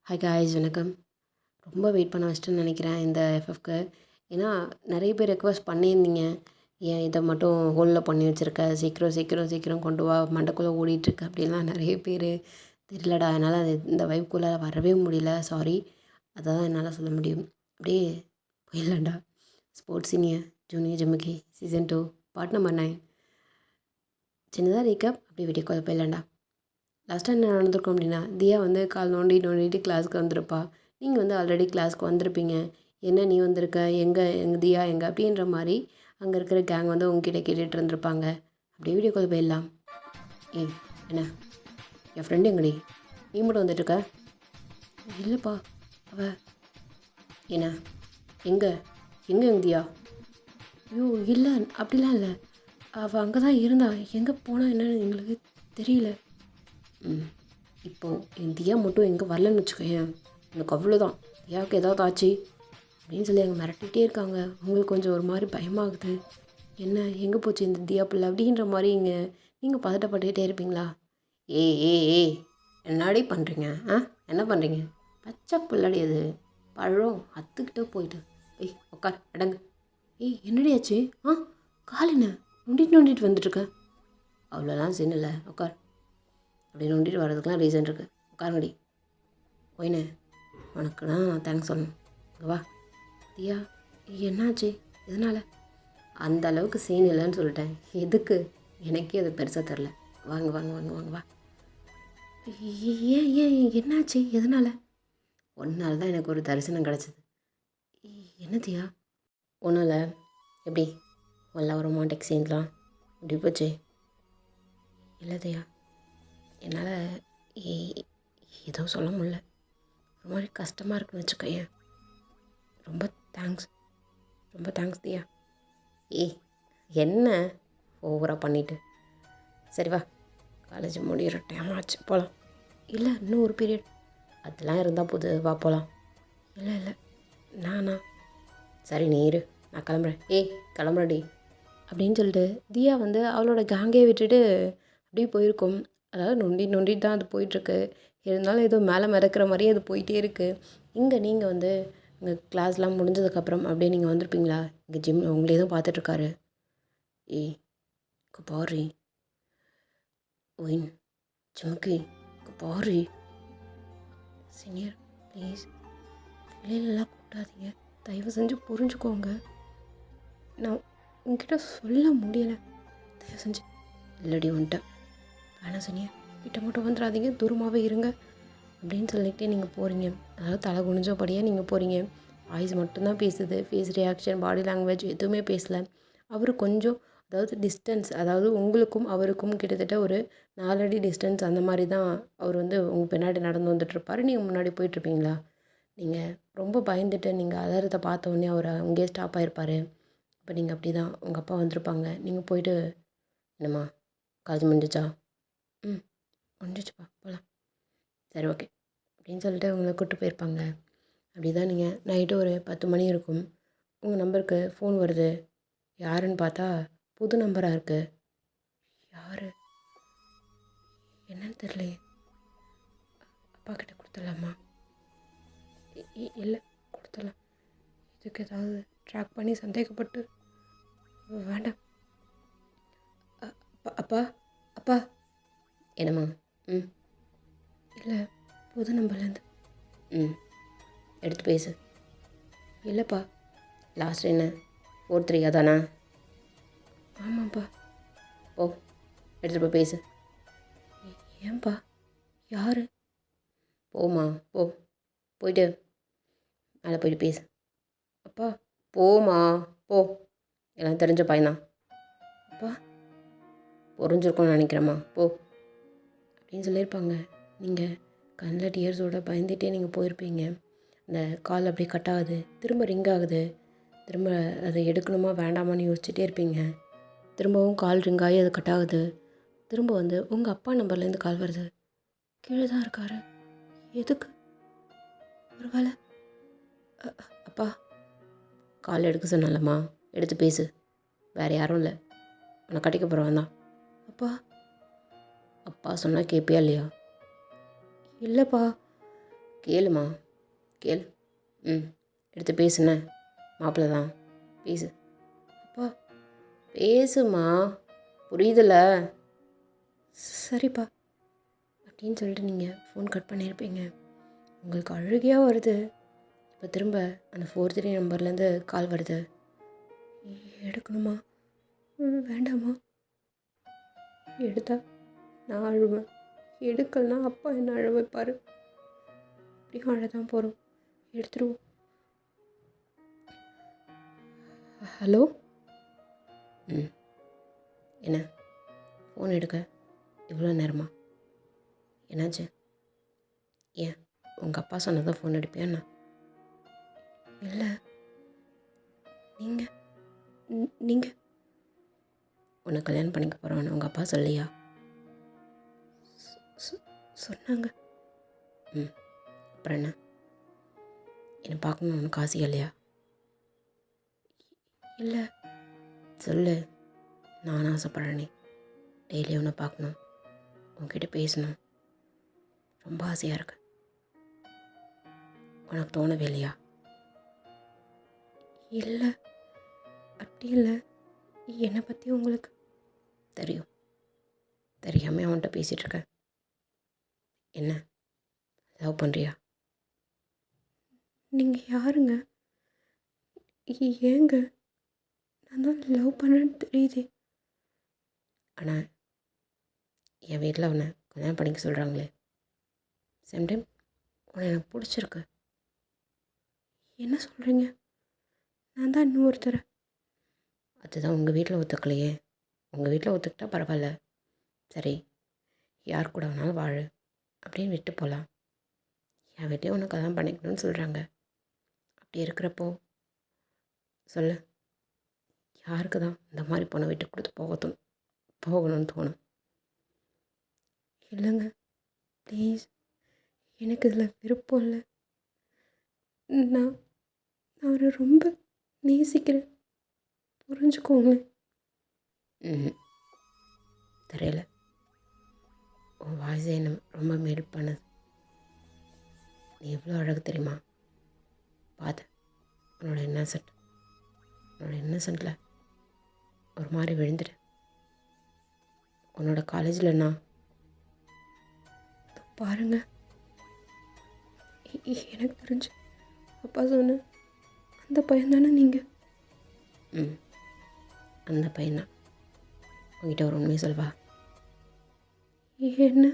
Hi guys வணக்கம். ரொம்ப wait பண்ண வச்சுட்டுன்னு நினைக்கிறேன் இந்த எஃப்எஃப்க்கு. ஏன்னா நிறைய பேர் ரெக்வஸ்ட் பண்ணியிருந்தீங்க. ஏன் இதை மட்டும் ஹோல்டில் பண்ணி வச்சுருக்க, சீக்கிரம் சீக்கிரம் சீக்கிரம் கொண்டு வா, மண்டைக்குள்ளே ஓடிட்டுருக்கு அப்படின்லாம் நிறைய பேர். தெரியலடா, என்னால் அது இந்த வைப்புக்குள்ளே வரவே முடியல, சாரி. அதை தான் என்னால் சொல்ல முடியும். அப்படியே போயிடலாம்டா. ஸ்போர்ட்ஸ் சீனியர் ஜூனியர் ஜிம்முக்கி சீசன் 2 பார்ட் நம்பர் 9. சின்னதாக ரீக்கப், அப்படியே வீடியோக்குள்ளே போயிடலாம்டா. லாஸ்ட்டாக என்ன நடந்திருக்கும் அப்படின்னா, தியா வந்து கால் நோண்டிட்டு கிளாஸ்க்கு வந்திருப்பா. நீங்கள் வந்து ஆல்ரெடி கிளாஸ்க்கு வந்திருப்பீங்க. என்ன நீ வந்திருக்க, எங்கள் தியா எங்கே அப்படின்ற மாதிரி அங்கே இருக்கிற கேங் வந்து உங்ககிட்ட கேட்டுட்டு இருந்திருப்பாங்க. அப்படியே வீடியோக்குள்ளே போயிடலாம். ஏய் என்ன, என் ஃப்ரெண்டு எங்கடி, நீ மட்டும் வந்துட்டுருக்க? இல்லைப்பா, அவ என்ன, எங்கே எங்கே எங்க தியா? ஐயோ இல்லை, அப்படிலாம் இல்லை. அவள் அங்கே தான் இருந்தா, எங்கே போனா என்னன்னு எங்களுக்கு தெரியல. இப்போது என் தியா மட்டும் எங்கே வரலன்னு வச்சுக்கோயேன், எனக்கு அவ்வளோதான். தியாவுக்கு ஏதாவது ஆச்சு அப்படின்னு சொல்லி அங்கே மிரட்டிகிட்டே இருக்காங்க. உங்களுக்கு கொஞ்சம் ஒரு மாதிரி பயமாகுது. என்ன எங்கே போச்சு இந்த தியா பிள்ளை அப்படின்ற மாதிரி இங்கே நீங்கள் பதட்டப்பட்டுக்கிட்டே இருப்பீங்களா? ஏய் ஏய் ஏய், என்னடி பண்ணுறீங்க? என்ன பண்ணுறீங்க? பச்சை பிள்ளாடி அது, பழம் அத்துக்கிட்டே போயிட்டு. ஏய் உட்கார், அடங்கு. ஏய் என்னடி ஆச்சு? கால் என்ன நொண்டிட்டு வந்துட்டுருக்க? அவ்வளோலாம் சீன் இல்லை, உட்கார். அப்படி நோண்டிட்டு வர்றதுக்கெலாம் ரீசன் இருக்குது. உட்காருங்கடி. போயினே, உனக்கு நான் தேங்க்ஸ் சொல்லணும். இங்கே வா. தியா என்னாச்சு, எதனால்? அந்த அளவுக்கு சீன் இல்லைன்னு சொல்லிட்டேன். எதுக்கு? எனக்கே அது பெருசாக தெரில. வாங்க வாங்க வாங்க வாங்க வா. ஏன் ஏன் என்னாச்சு, எதனால்? ஒன்றால் தான் எனக்கு ஒரு தரிசனம் கிடச்சிது. என்ன தியா? ஒன்றும் இல்லை. எப்படி எல்லாம் ஒரு ரொமான்டிக் சீன்லாம் இப்படி போச்சு? இல்லை தியா, என்னால் எதுவும் சொல்ல முடியல. ஒரு மாதிரி கஷ்டமாக இருக்குன்னு வச்சுக்கோயேன். ரொம்ப தேங்க்ஸ் தியா. ஏய் என்ன ஓவராக பண்ணிவிட்டு, சரி வா, காலேஜ் முடிகிற டைம் ஆச்சு, போகலாம். இல்லை இன்னும் ஒரு பீரியட் அதெல்லாம் இருந்தால் போது, வா போகலாம். இல்லை நானா? சரி நீ இரு, நான் கிளம்புறேன். ஏய் கிளம்புறடி அப்படின்னு சொல்லிட்டு தியா வந்து அவளோட கேங்கே விட்டுட்டு அப்படியே போயிருக்கும். அதாவது நொண்டிட்டு தான் அது போயிட்டுருக்கு. இருந்தாலும் ஏதோ மேலே மிதக்கிற மாதிரியே அது போயிட்டே இருக்குது. இங்கே நீங்கள் வந்து இங்கே கிளாஸ்லாம் முடிஞ்சதுக்கப்புறம் அப்படியே நீங்கள் வந்திருப்பீங்களா? இங்கே ஜிம் உங்களே தான் பார்த்துட்ருக்காரு. ஏய் பாரு ஒயின், ஜிம்முக்கு பாரு. சீனியர் ப்ளீஸ், வெளியிலலாம் கூப்பிடாதீங்க, தயவு செஞ்சு புரிஞ்சுக்கோங்க. நான் உங்ககிட்ட சொல்ல முடியலை, தயவு செஞ்சு. இல்லடி வந்துட்டேன், வேணாம் சீனியர், கிட்ட மட்டும் வந்துடாதீங்க, தூரமாகவே இருங்க அப்படின்னு சொல்லிகிட்டே நீங்கள் போகிறீங்க. அதாவது தலை குனிஞ்சபடியாக நீங்கள் போகிறீங்க. வாய்ஸ் மட்டும்தான் பேசுது, ஃபேஸ் ரியாக்ஷன், பாடி லாங்குவேஜ் எதுவுமே பேசலை. அவர் கொஞ்சம், அதாவது டிஸ்டன்ஸ், அதாவது உங்களுக்கும் அவருக்கும் கிட்டத்தட்ட ஒரு 4 அடி டிஸ்டன்ஸ் அந்த மாதிரி தான் அவர் வந்து உங்கள் பின்னாடி நடந்து வந்துட்டுருப்பார். நீங்கள் முன்னாடி போயிட்டுருப்பீங்களா? நீங்கள் ரொம்ப பயந்துட்டு நீங்கள் அலறதை பார்த்தோன்னே அவர் அங்கேயே ஸ்டாப் ஆகிருப்பார். இப்போ நீங்கள் அப்படி தான், உங்கள் அப்பா வந்திருப்பாங்க, நீங்கள் போயிட்டு என்னம்மா காலேஜ் முடிஞ்சிச்சா? முடிஞ்சிச்சுப்பா, போகலாம். சரி ஓகே அப்படின்னு சொல்லிட்டு உங்களை கூப்பிட்டு போயிருப்பாங்க. அப்படி தான் நீங்கள் நைட்டு ஒரு 10 மணி இருக்கும். உங்கள் நம்பருக்கு ஃபோன் வருது. யாருன்னு பார்த்தா புது நம்பராக இருக்குது. யார் என்னன்னு தெரியலையே. அப்பா கிட்ட கொடுத்துடலாமா? இல்லை கொடுத்துடலாம். இதுக்கு ஏதாவது ட்ராக் பண்ணி சந்தேகப்பட்டு வேண்டாம். அப்பா அப்பா என்னம்மா? இல்லை புது நம்பர்லேருந்து. எடுத்து பேசு. இல்லைப்பா. லாஸ்ட் என்ன 43 தானா? ஆமாப்பா. ஓ எடுத்துகிட்டு போய் பேசு. ஏன்பா? யார்? போம்மா போ, போயிட்டு மேலே போயிட்டு பேசு. அப்பா போம்மா போ, எல்லாம் தெரிஞ்ச பையன்தான். அப்பா புரிஞ்சிருக்கும்னு நினைக்கிறேம்மா, போ அப்படின்னு சொல்லியிருப்பாங்க. நீங்கள் கண்ணில் டியர்ஸோட பயந்துகிட்டே நீங்கள் போயிருப்பீங்க. அந்த கால் அப்படியே கட் ஆகுது, திரும்ப ரிங் ஆகுது. திரும்ப அதை எடுக்கணுமா வேண்டாமான்னு யோசிச்சுட்டே இருப்பீங்க. திரும்பவும் கால் ரிங் ஆகி அது கட் ஆகுது. திரும்ப வந்து உங்கள் அப்பா நம்பர்லேருந்து கால் வருது. கீழே தான் இருக்காரு. எதுக்கு? ஒரு வேளை அப்பா கால் எடுக்க சொன்னாலம்மா, எடுத்து பேசு. வேறு யாரும் இல்லை, உன்னை கட்டிக்க போகிறவன் தான். அப்பா அப்பா சொன்னால் கேட்பியா இல்லையா? இல்லைப்பா, கேளுமா, கேளு. ம், எடுத்து பேசுண்ணே. மாப்பிள்ளை தான், பேசு. அப்பா பேசுமா, புரியுதுல்ல? சரிப்பா அப்படின்னு சொல்லிட்டு நீங்கள் ஃபோன் கட் பண்ணியிருப்பீங்க. உங்களுக்கு அழுகையாக வருது. இப்போ திரும்ப அந்த 43 நம்பர்லேருந்து கால் வருது. எடுக்கணுமா? வேண்டாமா? எடுத்தா நான் அழுவேன், எடுக்கலனா அப்பா என்ன அழ வைப்பார். இப்படியும் அழதான் போகிறோம், எடுத்துருவோம். ஹலோ. ம், என்ன ஃபோன் எடுக்க இவ்வளோ நேரமா? என்னாச்சு? ஏன் உங்கள் அப்பா சொன்னதான் ஃபோன் எடுப்பியாண்ணா? இல்லை, நீங்கள் உன்னை கல்யாணம் பண்ணிக்க போகிறோன்னு உங்கள் அப்பா சொல்லியா? சொன்னாங்க. ம், அப்புறம் என்ன? என்னை பார்க்கணுன்னு உனக்கு ஆசையா இல்லையா? இல்லை. சொல்லு. நான் ஆசைப்பட்றேனே, டெய்லி உன்னை பார்க்கணும், உன்கிட்ட பேசணும், ரொம்ப ஆசையாக இருக்கு. உனக்கு தோணவே இல்லையா? இல்லை, அப்படி இல்லை. என்னை பற்றி உங்களுக்கு தெரியும். தெரியாமல் அவன்கிட்ட பேசிகிட்ருக்க. என்ன, லவ் பண்ணுறியா? நீங்கள் யாருங்க? ஏங்க? நான் தான் லவ் பண்ணுறேன்னு தெரியுதே. ஆனால் என் வீட்டில் அவனை கல்யாணம் பண்ணிக்க சொல்கிறாங்களே. சேம் டைம் உன்னை எனக்கு பிடிச்சிருக்கு. என்ன சொல்கிறீங்க? நான் தான் இன்னொருத்தரை. அதுதான் உங்கள் வீட்டில் ஒத்துக்கலையே. உங்கள் வீட்டில் ஒத்துக்கிட்டா பரவாயில்ல, சரி, யார் கூட வேணாலும் வாழு அப்படின்னு விட்டு போகலாம். என் வீட்லேயே உன்னை கல்யாணம் பண்ணிக்கணும்னு சொல்கிறாங்க. அப்படி இருக்கிறப்போ சொல்லு, யாருக்கு தான் இந்த மாதிரி பொண்ணை விட்டு கொடுத்து போகணும்னு தோணும்? இல்லைங்க, ப்ளீஸ், எனக்கு இதில் விருப்பம் இல்லை. நான் அவரை ரொம்ப நேசிக்கிறேன், புரிஞ்சுக்கோங்களேன். ம், தெரியல, உன் வாய்ஸே என்ன ரொம்ப மேல் பண்ணுது. நீ எவ்வளோ அழகு தெரியுமா? பார்த்து உன்னோட இன்னசென்ட்டில் ஒரு மாதிரி விழுந்துட்டேன். உன்னோட காலேஜில் நான் பாருங்க, எனக்கு தெரிஞ்சு அப்பா சொன்ன அந்த பையன் தானே நீங்கள்? ம், அந்த பையன்தான். உங்ககிட்ட ஒரு உண்மையை சொல்வா? என்ன?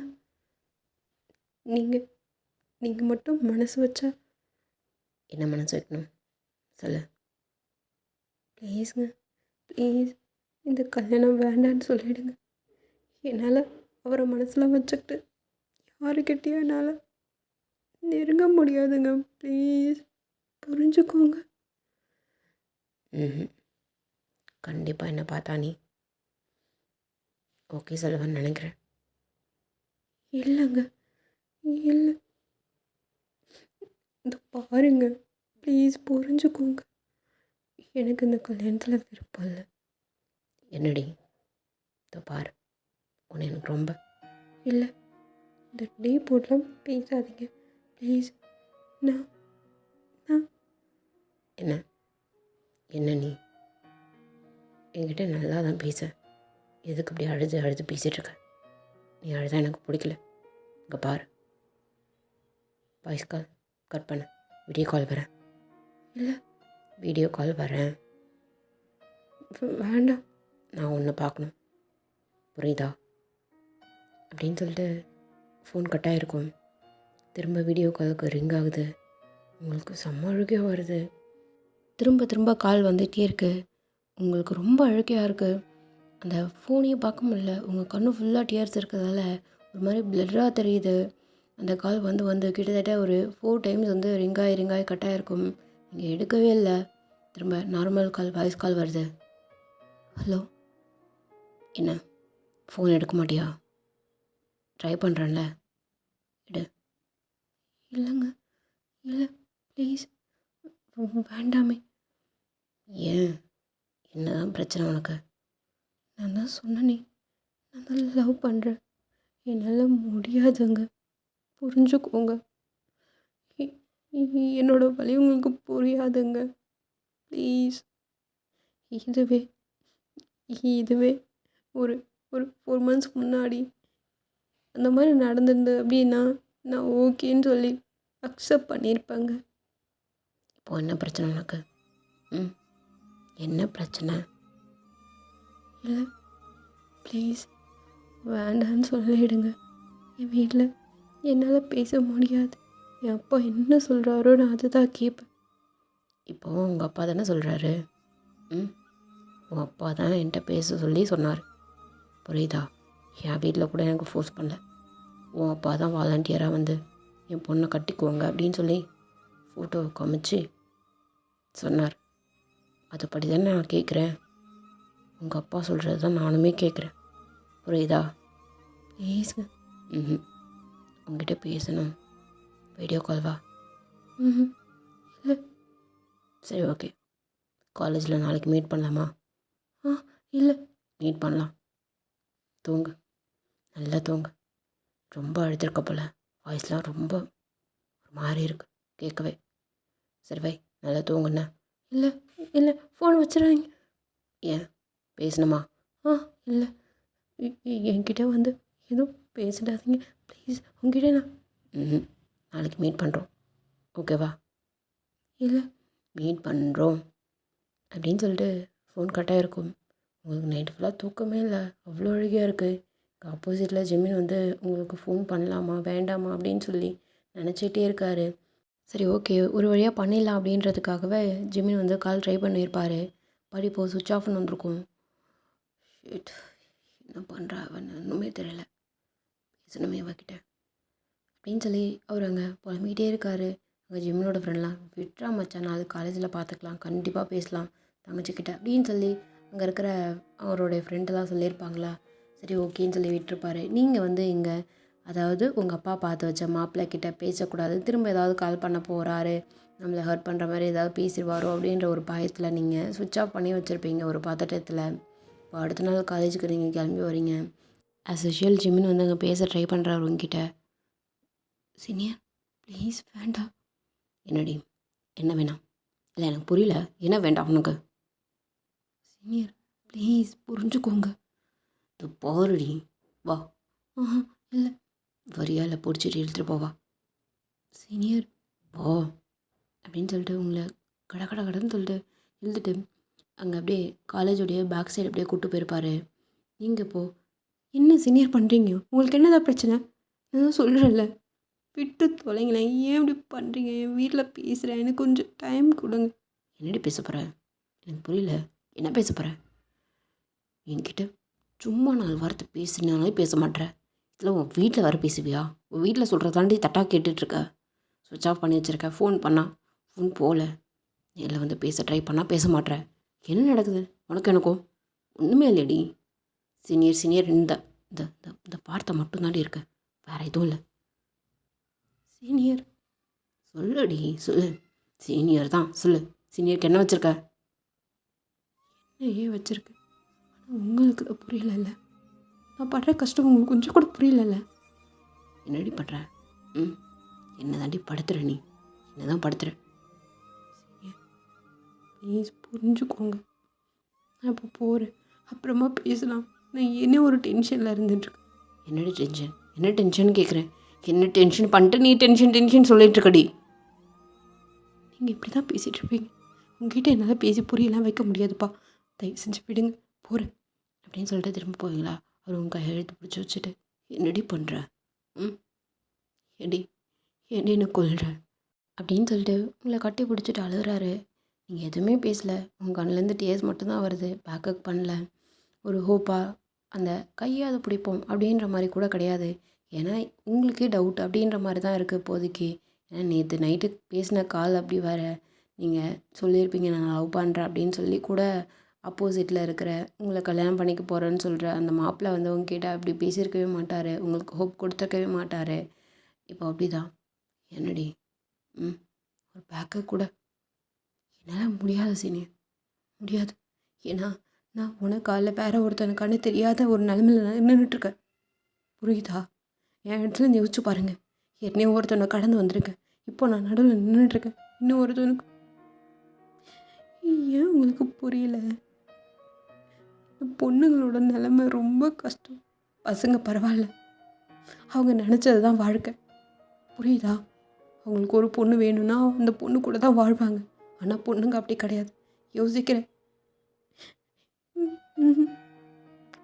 நீங்கள் மட்டும் மனசு வச்சா என்ன மனசு வைக்கணும் சொல்லு. ப்ளீஸுங்க, ப்ளீஸ், இந்த கல்யாணம் வேண்டான்னு சொல்லிவிடுங்க. என்னால் அவரை மனசில் வச்சுக்கிட்டு யாருக்கிட்டேயும் என்னால் நெருங்க முடியாதுங்க. ப்ளீஸ் புரிஞ்சுக்கோங்க. ம், கண்டிப்பாக என்ன பார்த்தா நீ ஓகே சொல்லுவேன்னு நினைக்கிறேன். இல்லைங்க, இல்லை, இந்த பாருங்க, ப்ளீஸ் புரிஞ்சுக்கோங்க. எனக்கு இந்த கல்யாணத்தில் விருப்பம் இல்லை. என்னடி இதோ பாரு, உன்னை எனக்கு ரொம்ப இல்லை, இந்த டே போட்டெலாம் பேசாதீங்க ப்ளீஸ். நான் என்ன என்ன நீ என்கிட்ட நல்லா தான் பேச, எதுக்கு இப்படி அழுது பேசிகிட்ருக்க? நீ அழுதா எனக்கு பிடிக்கல. இங்கே பாரு, வாய்ஸ் கால் கட் பண்ண, வீடியோ கால் வரேன். இல்லை, வீடியோ கால் வரேன். வேண்டாம், நான் ஒன்று பார்க்கணும், புரியுதா? அப்படின்னு சொல்லிட்டு ஃபோன் கட் ஆகிருக்கும். திரும்ப வீடியோ காலுக்கு ரிங் ஆகுது. உங்களுக்கு செம்ம அழுகையாக வருது. திரும்ப கால் வந்துகிட்டே இருக்குது. உங்களுக்கு ரொம்ப அழுகையாக இருக்குது. அந்த ஃபோனையே பார்க்க முடியல. உங்கள் கண்ணு ஃபுல்லாக டியர்ஸ் இருக்கிறதால ஒரு மாதிரி பிளர்ராக தெரியுது. அந்த கால் வந்து கிட்டத்தட்ட ஒரு 4 டைம்ஸ் வந்து ரிங்காகி கட் ஆகிருக்கும். நீங்கள் எடுக்கவே இல்லை. திரும்ப நார்மல் கால், வாய்ஸ் கால் வருது. ஹலோ, என்ன ஃபோன் எடுக்க மாட்டியா? ட்ரை பண்ணுறேன்ல, எடு. இல்லைங்க, இல்லை, ப்ளீஸ், வேண்டாமே. ஏன், என்ன தான் பிரச்சனை உனக்கு? நான் தான் சொன்னேனே, நான் தான் லவ் பண்ணுறேன். என்னால் முடியாதுங்க, புரிஞ்சுக்கோங்க. என்னோட வலி உங்களுக்கு புரியாதுங்க. ப்ளீஸ். இதுவே இதுவே ஒரு ஒரு 4 மந்த்ஸ்க்கு முன்னாடி அந்த மாதிரி நடந்திருந்தது அப்படின்னா, நான் ஓகேன்னு சொல்லி அக்செப்ட் பண்ணியிருப்பேங்க. இப்போ என்ன பிரச்சனை உனக்கு? ம். என்ன பிரச்சனை? இல்ல ப்ளீஸ் வேண்டான்னு சொல்லிடுங்க. என் வீட்டில் என்னால் பேச முடியாது. என் அப்பா என்ன சொல்கிறாரோ நான் அதை தான் கேட்பேன். இப்போது உங்கள் அப்பா தானே சொல்கிறாரு. ம். உன் அப்பா தான் என்கிட்ட பேச சொல்லி சொன்னார். புரியுதா? என் வீட்டில் கூட எனக்கு ஃபோர்ஸ் பண்ணல. உன் அப்பா தான் வாலண்டியராக வந்து என் பொண்ணை கட்டிக்குவாங்க அப்படின்னு சொல்லி ஃபோட்டோவை காமிச்சு சொன்னார். அதுபடி தானே நான் கேட்குறேன். உங்கள் அப்பா சொல்கிறது தான் நானுமே கேட்குறேன். புரியுதா? ப்ளீஸுங்க. ம். உங்ககிட்ட பேசணும். வீடியோ கால் வா. ம். இல்லை. சரி ஓகே. காலேஜில் நாளைக்கு மீட் பண்ணலாமா? இல்லை. மீட் பண்ணலாம். தூங்கு, நல்லா தூங்கு. ரொம்ப அழுத்திருக்க போல. வாய்ஸ்லாம் ரொம்ப ஒரு மாதிரி இருக்கு கேட்கவே. சரி வை, நல்லா தூங்குண்ணே. இல்லை இல்லை, ஃபோன் வச்சுறாங்க. ஏன் பேசணுமா? இல்லை, என்கிட்ட வந்து எதுவும் பேசிடாதீங்க ப்ளீஸ். உங்ககிட்ட நான் நாளைக்கு மீட் பண்ணுறோம், ஓகேவா? இல்லை, மீட் பண்ணுறோம் அப்படின்னு சொல்லிட்டு ஃபோன் கட்டாக இருக்கும். உங்களுக்கு நைட்டு ஃபுல்லாக தூக்கமே இல்லை, அவ்வளோ அழுகையாக இருக்குது. ஆப்போசிட்டில் ஜெமின் வந்து உங்களுக்கு ஃபோன் பண்ணலாமா வேண்டாமா அப்படின்னு சொல்லி நினச்சிட்டே இருக்காரு. சரி ஓகே, ஒரு வழியாக பண்ணிடலாம் அப்படின்றதுக்காகவே ஜெமின் வந்து கால் ட்ரை பண்ணியிருப்பார். படிப்போ சுவிட்ச் ஆஃப்னு வந்திருக்கும். ஷிட், என்ன பண்ணுறா அவன் ஒன்றுமே தெரியல. பேசணுமே அவகிட்ட அப்படின்னு சொல்லி அவர் அங்கே புலம்பிக்கிட்டே இருக்கார். அங்கே ஜெமினோட ஃப்ரெண்ட்லாம் விட்றா மச்சான், நாளைக்கு காலேஜில் பார்த்துக்கலாம், கண்டிப்பாக பேசலாம் தங்கச்சிக்கிட்ட அப்படின்னு சொல்லி அங்கே இருக்கிற அவருடைய ஃப்ரெண்டெல்லாம் சொல்லியிருப்பாங்களா. சரி ஓகேன்னு சொல்லி விட்டுருப்பாரு. நீங்கள் வந்து இங்கே அதாவது உங்கள் அப்பா பார்த்து வச்ச மாப்பிள்ளை கிட்ட பேசக்கூடாது, திரும்ப ஏதாவது கால் பண்ண போகிறாரு, நம்மளை ஹர்ட் பண்ணுற மாதிரி ஏதாவது பேசிடுவாரோ அப்படின்ற ஒரு பயத்தில் நீங்கள் சுவிட்ச் ஆஃப் பண்ணி வச்சுருப்பீங்க ஒரு பதட்டத்தில். இப்போ அடுத்த நாள் காலேஜுக்கு நீங்கள் கிளம்பி வரீங்க. ஆஸ் யூஷுவல் ஜிமின் வந்து அங்கே பேச ட்ரை பண்ணுறாரு உங்ககிட்ட. சீனியர் ப்ளீஸ் வேண்டாம். என்னடி, என்ன வேணாம்? இல்லை எனக்கு புரியல, என்ன வேண்டாம் உனக்கு? சீனியர் ப்ளீஸ் புரிஞ்சுக்கோங்க. இது பாருடி, வா. இல்லை, வரியா இல்லை பிடிச்சிட்டு இழுத்துட்டு போவா. சீனியர் வா அப்படின்னு சொல்லிட்டு உங்களை கடன்னு சொல்லிட்டு இழுத்துட்டு அங்கே அப்படியே காலேஜோடைய பேக் சைடு அப்படியே கூப்பிட்டு போயிருப்பார். நீங்கள் இப்போது என்ன சீனியர் பண்ணுறீங்க? உங்களுக்கு என்னதான் பிரச்சனை? நான் தான் சொல்கிறேன்ல, விட்டு தொலைங்களேன். ஏன் இப்படி பண்ணுறீங்க? என் வீட்டில் பேசுகிறேன், எனக்கு கொஞ்சம் டைம் கொடுங்க. என்னடி பேச போகிற? எனக்கு புரியல, என்ன பேச போகிற? என்கிட்ட சும்மா 4 வார்த்தை பேசினாலே பேச மாட்டேற. இதில் உன் வீட்டில் வர பேசுவியா? உன் வீட்டில் சொல்கிறதாண்டி தட்டாக கேட்டுட்ருக்க. சுவிட்ச் ஆஃப் பண்ணி வச்சுருக்க. ஃபோன் பண்ணால் ஃபோன் போகல. நேரில் வந்து பேச ட்ரை பண்ணால் பேச மாட்டேற. என்ன நடக்குது உனக்கு எனக்கும்? ஒன்றுமே இல்லையடி. சீனியர் இந்த இந்த இந்த வார்த்தை மட்டும்தாண்டி இருக்கு, வேறு எதுவும் இல்லை. சீனியர் சொல்லுடி, சொல்லு. சீனியர் தான், சொல்லு. சீனியருக்கு என்ன வச்சுருக்க? என்ன ஏன் வச்சுருக்கு? ஆனால் உங்களுக்கு தான் புரியல. நான் படுற கஷ்டம் உங்களுக்கு கொஞ்சம் கூட புரியல. என்னடி படுற? என்ன தாண்டி படுத்துற? நீ என்ன தான் படுத்துற? ப்ளீஸ் புரிஞ்சுக்கோங்க. நான் இப்போ போகிறேன், அப்புறமா பேசலாம். நான் என்ன ஒரு டென்ஷனில் இருந்துட்டுருக்கேன். என்னடி டென்ஷன்? என்ன டென்ஷன் கேட்குறேன்? என்ன டென்ஷன் பண்ணிட்டு நீ டென்ஷன் சொல்லிட்டுருக்கடி. நீங்கள் இப்படி தான் பேசிகிட்டு இருப்பீங்க. உங்ககிட்ட என்னால் பேசி புரியலாம் வைக்க முடியாதுப்பா, தயவு செஞ்சு விடுங்க, போகிறேன் அப்படின்னு சொல்லிட்டு திரும்ப போவீங்களா? அவர் உங்கள் கையை எழுத்து பிடிச்சி வச்சுட்டு என்னடி பண்ணுற? ஏடி என்ன கொல்ற அப்படின்னு சொல்லிட்டு உங்களை கட்டி பிடிச்சிட்டு அழுகிறாரு. நீங்கள் எதுவுமே பேசலை, உங்கள் கண்ணிலேருந்து டேஸ் மட்டும்தான் வருது. பேக்கப் பண்ணல. ஒரு ஹோப்பாக அந்த கையை அதை பிடிப்போம் அப்படின்ற மாதிரி கூட கிடையாது. ஏன்னா உங்களுக்கே டவுட் அப்படின்ற மாதிரி தான் இருக்குது இப்போதைக்கு. ஏன்னா நேற்று நைட்டு பேசின கால் அப்படி வேறு. நீங்கள் சொல்லியிருப்பீங்க நான் லவ் பண்ணுறேன் அப்படின்னு சொல்லி கூட ஆப்போசிட்டில் இருக்கிற உங்களை கல்யாணம் பண்ணிக்க போகிறேன்னு சொல்கிற அந்த மாப்பிள்ளை வந்து உங்ககிட்ட அப்படி பேசியிருக்கவே மாட்டார், உங்களுக்கு ஹோப் கொடுத்துருக்கவே மாட்டார். இப்போ அப்படி தான். என்னடி ஒரு பேக்கப் கூட என்னால் முடியாது சீனியர், முடியாது. ஏன்னா நான் உனக்கால வேற ஒருத்தனுக்கான தெரியாத ஒரு நிலமையில நின்றுட்டுருக்கேன், புரியுதா? என் இடத்துல யோசிச்சு பாருங்கள். ஏற்கனவே ஒருத்தனை கடந்து வந்திருக்கேன், இப்போ நான் நடுவில் நின்றுட்டுருக்கேன். இன்னும் ஒருத்தவனுக்கு ஏன் உங்களுக்கு புரியல? இந்த பொண்ணுங்களோட நிலைமை ரொம்ப கஷ்டம். பசங்க பரவாயில்ல, அவங்க நினச்சது தான் வாழ்க்கை. புரியுதா? அவங்களுக்கு ஒரு பொண்ணு வேணும்னா அந்த பொண்ணு கூட தான் வாழ்வாங்க. ஆனால் பொண்ணுங்க அப்படி கிடையாது. யோசிக்கிறேன். ம்ஹும்.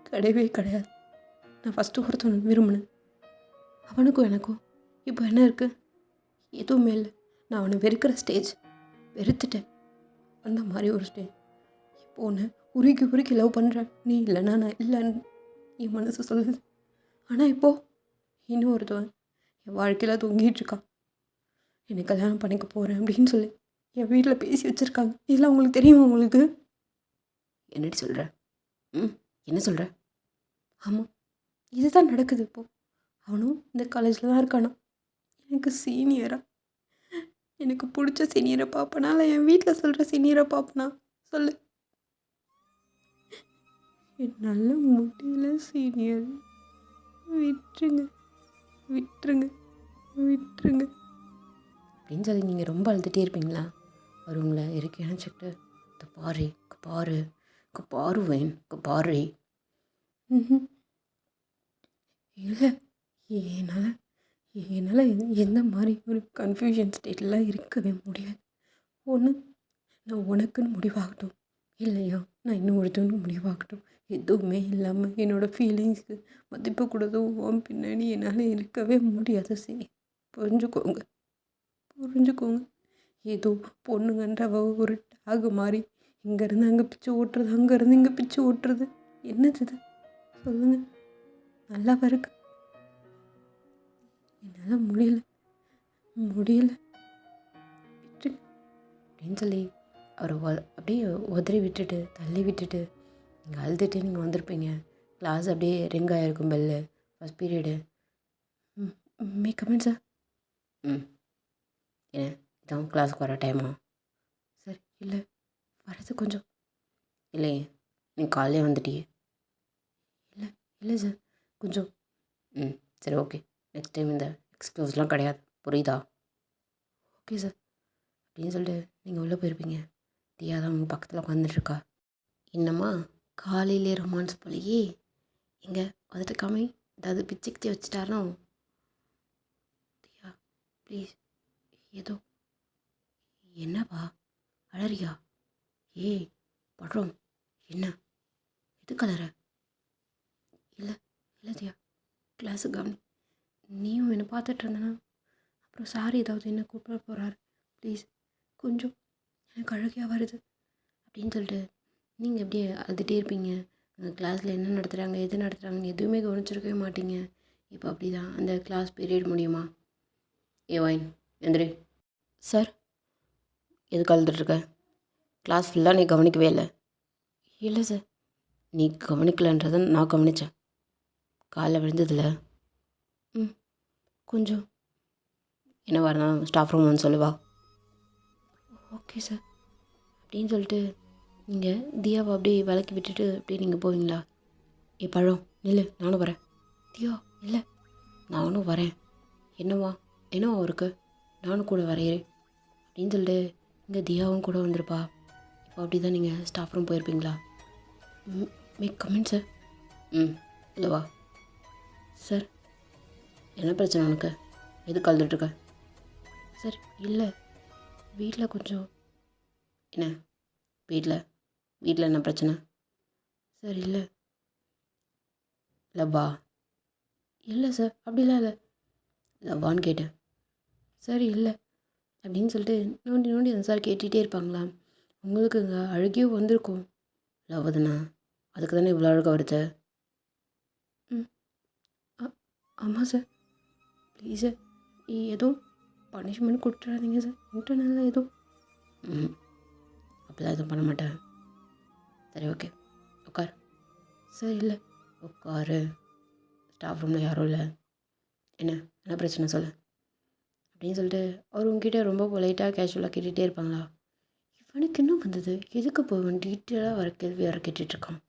கிடையவே கிடையாது. நான் ஃபஸ்ட்டு ஒருத்தவனை விரும்பினேன். அவனுக்கும் எனக்கும் இப்போ என்ன இருக்குது? எதுவுமே இல்லை. நான் அவனை வெறுக்கிற ஸ்டேஜ், வெறுத்துட்டேன். அந்த மாதிரி ஒரு ஸ்டேஜ். இப்போ ஒன்று உருக்கி உருக்கி லவ் பண்ணுறேன். நீ இல்லைன்னா நான் இல்லைன்னு என் மனசு சொல்லுது. ஆனால் இப்போது இன்னும் ஒருத்தவன் என் வாழ்க்கையில் தொங்கிட்டு இருக்கான். என்னை கல்யாணம் பண்ணிக்க போகிறேன் அப்படின்னு சொல்லி என் வீட்டில் பேசி வச்சுருக்காங்க. இதெல்லாம் உங்களுக்கு தெரியுமா? உங்களுக்கு என்னடி சொல்கிற? என்ன சொல்கிற? ஆமாம், இதுதான் நடக்குது இப்போது. அவனும் இந்த காலேஜில் தான் இருக்கானா. எனக்கு சீனியரா, எனக்கு பிடிச்ச சீனியரை பார்ப்பனா இல்லை என் வீட்டில் சொல்கிற சீனியரை பார்ப்பனா? சொல்லு. நல்ல முடியல சீனியர், விட்டுருங்க விட்டுருங்க விட்டுருங்க அப்படின்னு சொல்லி நீங்கள் ரொம்ப அழுதுகிட்டே இருப்பீங்களா? அவர் உங்களை இருக்கு நினச்சிக்கிட்டு பாரு பாரு பாருவேன் பாரு. இல்லை, என்னால் எந்த மாதிரி ஒரு கன்ஃபியூஷன் ஸ்டேட்லாம் இருக்கவே முடியாது. ஒன்று நான் உனக்குன்னு முடிவாகட்டும், இல்லையா நான் இன்னும் ஒருத்தவனுக்கு முடிவாகட்டும். எதுவுமே இல்லாமல் என்னோடய ஃபீலிங்ஸ்க்கு மதிப்பு கொடுத்தும் பின்னாடி என்னால் இருக்கவே முடியாது. சரி, புரிஞ்சுக்கோங்க. ஏதோ பொண்ணுங்கன்றவ ஒரு டாகு மாதிரி இங்கேருந்து அங்கே பிச்சு ஓட்டுறது, அங்கேருந்து இங்கே பிச்சு ஓட்டுறது. என்னது இது சொல்லுங்கள்? நல்லா இருக்கு. என்னால் முடியல அப்படின்னு சொல்லி அவர் அப்படியே உதறி விட்டுட்டு தள்ளி விட்டுட்டு நீங்கள் அழுதுட்டு நீங்கள் வந்திருப்பீங்க. கிளாஸ் அப்படியே ரிங் ஆகிருக்கும், bell. First period. May comment sir. ஏன் இதான் கிளாஸுக்கு வர டைமா? சார் இல்லை, வரது கொஞ்சம் இல்லையே, நீங்கள் காலையே வந்துட்டியே. இல்லை சார், கொஞ்சம் சரி, ஓகே. நெக்ஸ்ட் டைம் இந்த எக்ஸ்கியூஸ்லாம் கிடையாது, புரியுதா? ஓகே சார் அப்படின்னு சொல்லிட்டு நீங்கள் உள்ளே போயிருப்பீங்க. தியா தான் உங்கள் பக்கத்தில் உட்காந்துட்ருக்கா. என்னம்மா காலையிலே ரொமான்ஸ் போலையே, எங்கே வந்துட்டு காமி, ஏதாவது பிச்சு வச்சுட்டாரோ? தியா ப்ளீஸ், ஏதோ என்னப்பா அழறியா? ஏய் படுறோம், என்ன எது கலர? இல்லை தியா, கிளாஸு கவனி. நீயும் என்னை பார்த்துட்டு இருந்தேன்னா அப்புறம் சார் ஏதாவது என்ன கூப்பிட போகிறாரு. ப்ளீஸ் கொஞ்சம் எனக்கு அழுகையாக வருது அப்படின்னு சொல்லிட்டு நீங்கள் எப்படியே அழுதுகிட்டே இருப்பீங்க. கிளாஸில் என்ன நடத்துகிறாங்க எது நடத்துகிறாங்கன்னு எதுவுமே கவனிச்சிருக்கவே மாட்டீங்க. இப்போ அப்படி தான் அந்த கிளாஸ் பீரியட் முடியுமா? வைன் எந்திரி. சார் எதுக்கு அழுதுட்ருக்க? கிளாஸ் ஃபுல்லாக நீ கவனிக்கவே இல்லை. இல்லை சார், நீ கவனிக்கலைன்றதை நான் கவனித்தேன். காலைல விழுந்ததில்ல. கொஞ்சம் என்ன வரணும், ஸ்டாஃப் ரூம் வந்து சொல்லுவா. ஓகே சார் அப்படின்னு சொல்லிட்டு நீங்கள் தியாவை அப்படியே விளக்கி விட்டுட்டு அப்படியே நீங்கள் போவீங்களா? பழம் நில்லு, நானும் வரேன். தியா இல்லை, நானும் வரேன். என்னவா இருக்கு, நானும் கூட வரையறேன் அப்படின்னு சொல்லிட்டு இங்கே தியாவும் கூட வந்திருப்பா. இப்போ அப்படி தான் நீங்கள் ஸ்டாஃப் ரூம் போயிருப்பீங்களா? மே கமெண்ட் சார். இல்லைவா சார், என்ன பிரச்சனை உனக்கு? எதுக்கு அழுதுட்ருக்க? சார் இல்லை, வீட்டில் கொஞ்சம். என்ன வீட்டில் என்ன பிரச்சனை? சார் இல்லை லவ்வா? இல்லை சார், அப்படிலாம் இல்லை. லவ்வான்னு கேட்டேன். சார் இல்லை அப்படின்னு சொல்லிட்டு நோண்டி அந்த சார் கேட்டுகிட்டே இருப்பாங்களா? உங்களுக்கு இங்கே அழுகியும் வந்திருக்கும். லவ் தானே, அதுக்கு தானே இவ்வளோ அழுக வருது. ஆமாம் சார், ப்ளீஸ் சார், எதுவும் பனிஷ்மெண்ட் கொடுத்துடாதீங்க சார். இன்டர்னலில் எதுவும் அப்படிலாம் எதுவும் பண்ண மாட்டேன். சரி ஓகே உட்கார். சார் இல்லை, உட்காரு. ஸ்டாஃப் ரூமில் யாரும் இல்லை. என்ன பிரச்சனை சொல்லு அப்படின்னு சொல்லிட்டு அவர் உங்ககிட்ட ரொம்ப பொலைட்டாக கேஷுவலாக கேட்டுகிட்டே இருப்பாங்களா? இவனுக்கு என்ன வந்தது? எதுக்கு போவன் டீட்டெயிலாக வர கேள்வி வேறு கேட்டுட்ருக்கான்.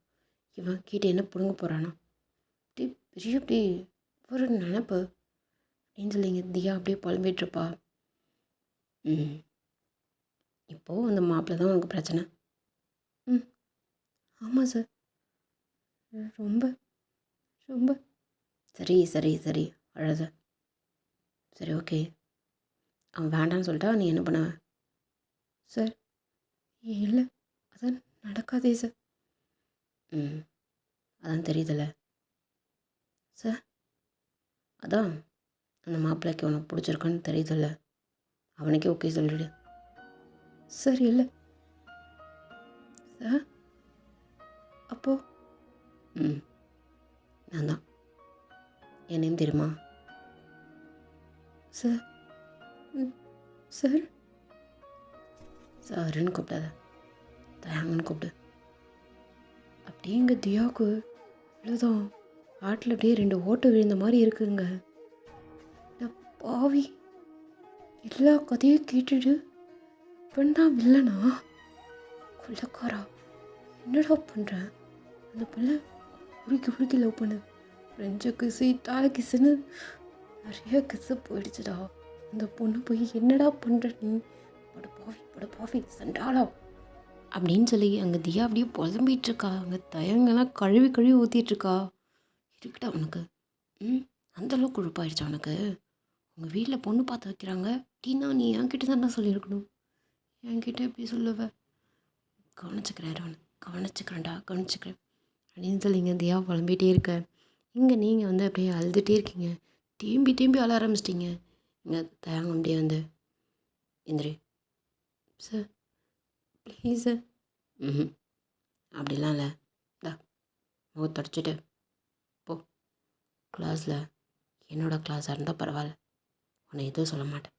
இவன் கேட்டு என்ன பிடுங்க போகிறானா? அப்படி அப்படி ஒரு நினப்பு அப்படின்னு சொல்லிங்க தியா அப்படியே புலம்பிகிட்ருப்பா. ம். இப்போது அந்த மாப்பிள்ளை தான் உனக்கு பிரச்சனை. ம். ஆமாம் சார். ரொம்ப ரொம்ப சரி சரி சரி அழாத. சரி ஓகே. அவன் வேண்டான்னு சொல்லிட்டா நீ என்ன பண்ணுவ? சார் இல்லை, அதான் நடக்காதே சார். ம். அதான் தெரியுதுல்ல சார். அதான் அந்த மாப்பிள்ளைக்கு உனக்கு பிடிச்சிருக்குன்னு தெரியுதுல்ல. அவனுக்கே ஓகே சொல்லிடு. சார் இல்லை சார். அப்போது ம் நான் தான். என் நேம் தெரியுமா? சார். ம். சார். சாருன்னு கூப்பிடாத, தயாங்கன்னு கூப்பிடு. அப்படியே எங்கள் தியாவுக்கு அவ்வளோதான். ஆட்டில் அப்படியே 2 ஓட்டு விழுந்த மாதிரி இருக்குங்க. இந்த பாவி எல்லா கதையும் கேட்டுட்டு இவன் தான் வில்லனா? கொள்ளக்காரா, என்னடா பண்ணுறேன்? அந்த பிள்ளை உருக்கி லவ் பண்ணு. ஃப்ரெஞ்சு கிசு, இத்தாலி கிசுன்னு நிறைய கிசு போயிடுச்சுடா. அந்த பொண்ணு போய் என்னடா பண்ணுற நீ? பட பாவி சண்டாளா அப்படின்னு சொல்லி அங்கே தியா அப்படியே புலம்பிகிட்டு இருக்கா. அங்கே தயங்கெல்லாம் கழுவி ஊற்றிட்டுருக்கா. இருக்குடா உனக்கு. ம். அந்தளவுக்கு கொழுப்பாயிடுச்சா உனக்கு? உங்கள் வீட்டில் பொண்ணு பார்த்து வைக்கிறாங்க அப்படின்னா நீ என்கிட்ட தானே சொல்லியிருக்கணும். என்கிட்ட எப்படி சொல்லுவ? கவனிச்சுக்கிறேன்டா அப்படின்னு சொல்லிங்க தியா புலம்பிகிட்டே இருக்க. இங்கே நீங்கள் வந்து அப்படியே அழுதுகிட்டே இருக்கீங்க. தேம்பி அழ ஆரம்பிச்சிட்டிங்க. இங்கே தயாங்க அப்படியே வந்து எந்திரி சார் ப்ளீஸ் சார். ம். அப்படிலாம் இல்லை. இந்தா முகத்தை தொடச்சிட்டு போ. கிளாஸில் என்னோடய கிளாஸாக இருந்தால் பரவாயில்ல, உன்னை எதுவும் சொல்ல மாட்டேன்.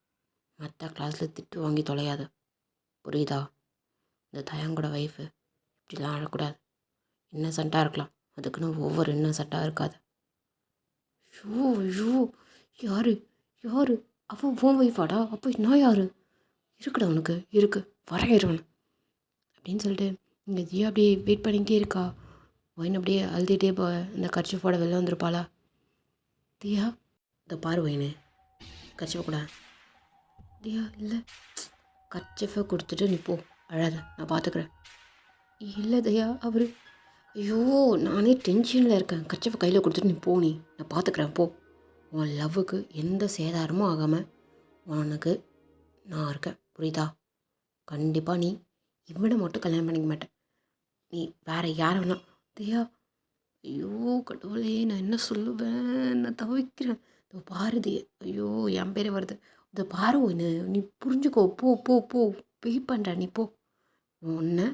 மற்ற கிளாஸில் திட்டு வாங்கி தொலையாத, புரியுதா? இந்த தயங்கூட ஒய்ஃபு இப்படிலாம் அழக்கூடாது. இன்னசென்ட்டாக இருக்கலாம், அதுக்குன்னு ஒவ்வொரு இன்னசென்ட்டாக இருக்காது. ஐயோ யாரு அவன் உன் ஒய்ஃபாடா? அப்போ நான் யார்? இருக்குடா உனக்கு இருக்கு, வரேன் அப்படின்னு சொல்லிட்டு இங்கே ஜியா அப்படியே வெயிட் பண்ணிக்கிட்டே இருக்கா. ஒயின் அப்படியே அழுதுகிட்டே இந்த கர்ச்சிஃபோட வெளில வந்துருப்பாளா. தியா இந்த பாரு ஒயினு, கர்ச்சிஃபை கூட. தியா இல்லை, கர்ச்சிஃபை கொடுத்துட்டு நீ போ, அழாத, நான் பார்த்துக்குறேன். இல்லை தியா அவர். ஐயோ நானே டென்ஷனில் இருக்கேன். கர்ச்சிஃபை கையில் கொடுத்துட்டு நீ போ, நான் பார்த்துக்குறேன் போ. உன் லவ்வுக்கு எந்த சேதாரமும் ஆகாமல் உனக்கு நான் இருக்கேன், புரியுதா? கண்டிப்பாக நீ இவனை மட்டும் கல்யாணம் பண்ணிக்க மாட்டேன். நீ வேறு யாரை வேணா. தியா ஐயோ கடவுளே, நான் என்ன சொல்லுவேன்? நான் தவிக்கிறேன். இதோ பாரதி, ஐயோ என் பேரே வருது. இதை பாரு ஒன்று, நீ புரிஞ்சுக்கோ. போ வெயிட் பண்ணுறேன், நீ போ. உன்னை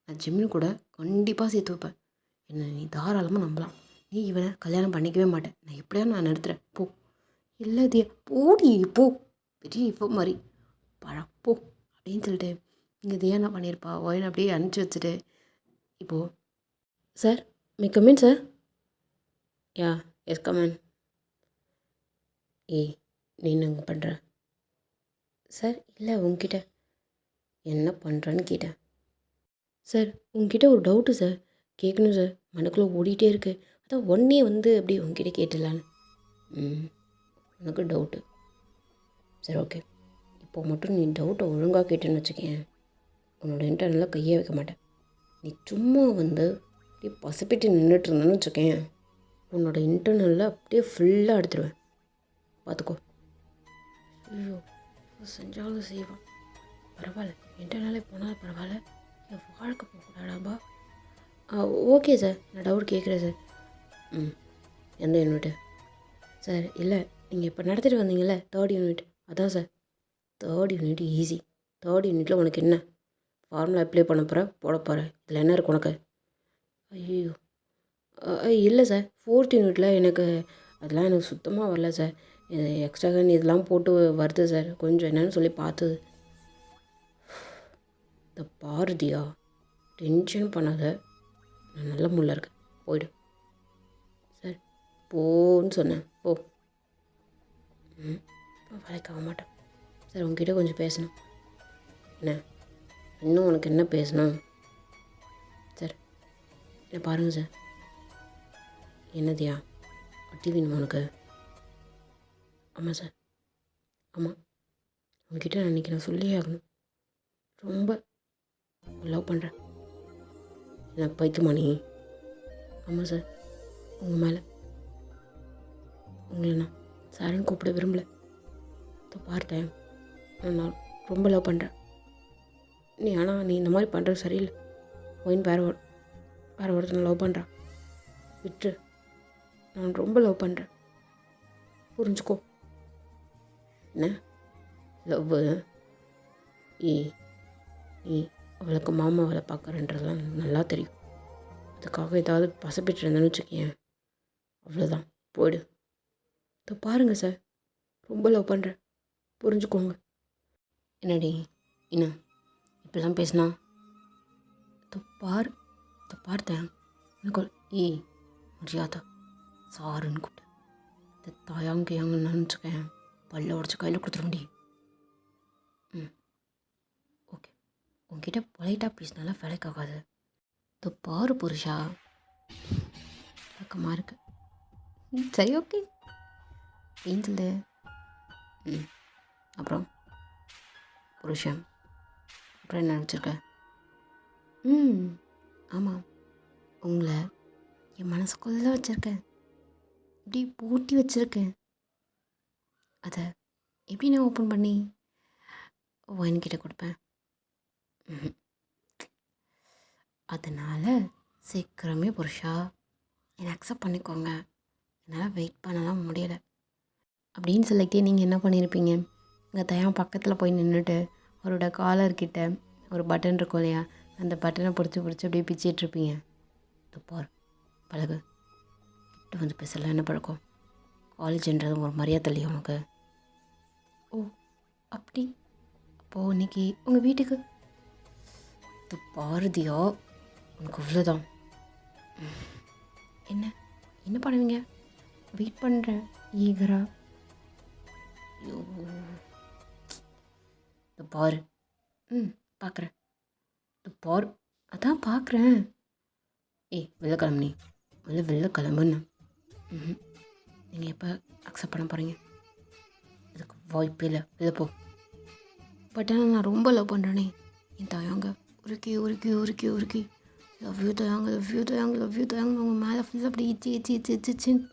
நான் ஜிம்மின் கூட கண்டிப்பாக சேர்த்து வைப்பேன். என்னை நீ தாராளமாக நம்பலாம். நீ இவனை கல்யாணம் பண்ணிக்கவே மாட்டேன். நான் எப்படியா நான் நிறுத்துறேன், போ. இல்லை தியா போடி, போ. பெரிய இப்போ மாதிரி பழம் போ அப்படின்னு சொல்லிட்டு இங்கே தியா என்ன பண்ணியிருப்பா, ஒயனை அப்படியே அனுப்பிச்சி வச்சுட்டு இப்போது சார் மே கமின் சார். யா எஸ் கமின். ஏய் நீ என்னங்க பண்ணுற? சார் இல்லை உங்ககிட்ட என்ன பண்ணுறேன்னு கேட்டேன். சார் உங்ககிட்ட ஒரு டவுட்டு சார், கேட்கணும் சார், மனக்குள்ளே ஓடிட்டே இருக்குது. அதான் ஒன்றே வந்து அப்படியே உங்ககிட்ட கேட்டுடலான்னு. உனக்கு டவுட்டு? சரி ஓகே, இப்போ மட்டும் நீ டவுட்டை ஒழுங்காக கேட்டேன்னு வச்சுக்கேன், உன்னோட இன்டர்னலில் கையே வைக்க மாட்டேன். நீ சும்மா வந்து அப்படியே பசப்பிட்டு நின்றுட்டு இருந்தேன்னு வச்சுக்கேன், உன்னோட இன்டர்னலில் அப்படியே ஃபுல்லாக எடுத்துருவேன், பார்த்துக்கோ. ஐயோ செஞ்சாலும் செய்வான், பரவாயில்ல, இன்டர்னலே போனாலும் பரவாயில்ல, என் வாழ்க்கை போகக்கூடாடாப்பா. ஓகே சார், நான் டவுட் கேட்குறேன் சார். எந்த யூனிட்டு சார்? இல்லை நீங்கள் இப்போ நடத்திட்டு வந்தீங்கள்ல 3rd யூனிட், அதான் sir. 3rd unit easy. 3rd யூனிட்டில் உனக்கு என்ன ஃபார்முலா அப்ளை பண்ண போட போகிறேன். இதில் என்ன இருக்குது உனக்கு? ஐயோ இல்லை சார், 4th யூனிட்டில் அதெல்லாம் எனக்கு சுத்தமாக வரல சார். எக்ஸ்ட்ரா இதெல்லாம் போட்டு வருது சார், கொஞ்சம் என்னன்னு சொல்லி பார்த்தது. இந்த பாரதியா, டென்ஷன் பண்ணாத, நான் நல்ல முள்ள இருக்கேன், போய்டு சார். போன்னு சொன்னேன், போ. வேலைக்கு ஆக மாட்டேன் சார். உங்ககிட்ட கொஞ்சம் பேசணும். என்ன இன்னும் உனக்கு என்ன பேசணும் சார்? என்ன பாருங்கள் சார். என்னதியா டிவி உனக்கு? ஆமாம் சார், ஆமாம். உங்ககிட்ட நான் இன்றைக்கி நான் சொல்லியே ஆகணும். ரொம்ப லவ் பண்ணுறேன். எனக்கு பைத்தியமா நீ? ஆமாம் சார், உங்கள் மேலே உங்களை நான் சாருன்னு கூப்பிட விரும்பலை. பார்த்தேன், நான் ரொம்ப லவ் பண்ணுறேன் நீ. ஆனால் நீ இந்த மாதிரி பண்ணுறது சரியில்லை. ஒயின் வேறு ஒருத்தனை லவ் பண்ணுறான். விட்டு, நான் ரொம்ப லவ் பண்ணுறேன், புரிஞ்சுக்கோ. என்ன லவ்? நீ அவளுக்கு மாமா அவளை பார்க்குறன்றதுலாம் நல்லா தெரியும். அதுக்காக ஏதாவது பசப்பிட்டு இருந்தேன்னு வச்சுக்கேன், அவ்வளோதான், போயிடு. இதோ பாருங்கள் சார், ரொம்ப லவ் பண்ணுறேன், புரிஞ்சுக்கோங்க. என்னடி என்ன இப்படிலாம் பேசினா? பார்த்தேன் எனக்கு மரியாதை சாருன்னு கூப்பிட்டு இந்த தாயாங்கன்னு நினச்சிக்கேன், பல்ல உடச்சி கையில் கொடுத்துருவேன்டி. ஓகே, உங்ககிட்ட பொலைட்டாக பேசினாலாம் வேலைக்காகாது. இந்த பாரு புருஷா, பக்கமாக இருக்கு. சரி, ஓகே அப்படின்னு சொல்லு. அப்புறம் புருஷன் அப்புறம் என்ன நினச்சிருக்க? ஆமாம், உங்களை என் மனசுக்குள்ளே வச்சுருக்கேன், இப்படி பூட்டி வச்சுருக்கேன். அதை எப்படி நான் ஓப்பன் பண்ணி ஒயின்கிட்ட கொடுப்பேன்? அதனால் சீக்கிரமே புருஷா என்னை அக்செப்ட் பண்ணிக்கோங்க, என்னால் வெயிட் பண்ணலாம் முடியலை அப்படின்னு சொல்லிக்கிட்டே நீங்கள் என்ன பண்ணியிருப்பீங்க? எங்கள் தயான் பக்கத்தில் போய் நின்றுட்டு அவரோட காலர்கிட்ட ஒரு பட்டன் இருக்கும் இல்லையா, அந்த பட்டனை பிடிச்சி அப்படியே பிச்சிட்ருப்பீங்க. இது பார் பழகு, கிட்ட வந்து பேசலாம், என்ன பழக்கம்? காலேஜ்ன்றது ஒரு மரியாதை இல்லையா உனக்கு? ஓ அப்படி? அப்போது இன்னைக்கு உங்கள் வீட்டுக்கு இது பாரதியா, உனக்கு அவ்வளோதான். என்ன பண்ணுவீங்க? வெயிட் பண்ணுறேன் ஈகரா. ஐயோ, இது பாரு. பார்க்குறேன், இது பாரு, அதான் பார்க்குறேன். வெளில கிளம்பு, நீ வெளில கிளம்புன்னு. நீங்கள் எப்போ அக்செப்ட் பண்ண போகிறீங்க? இதுக்கு வாய்ப்பே இல்லை, வெளில போ. பட் ஆனால் நான் ரொம்ப லவ் பண்ணுறேனே என் தாயாங்க, உருக்கி லவ் யூ தாயாங்க, உங்கள் மேலே ஃபுல்லாக அப்படி இச்சின்னு.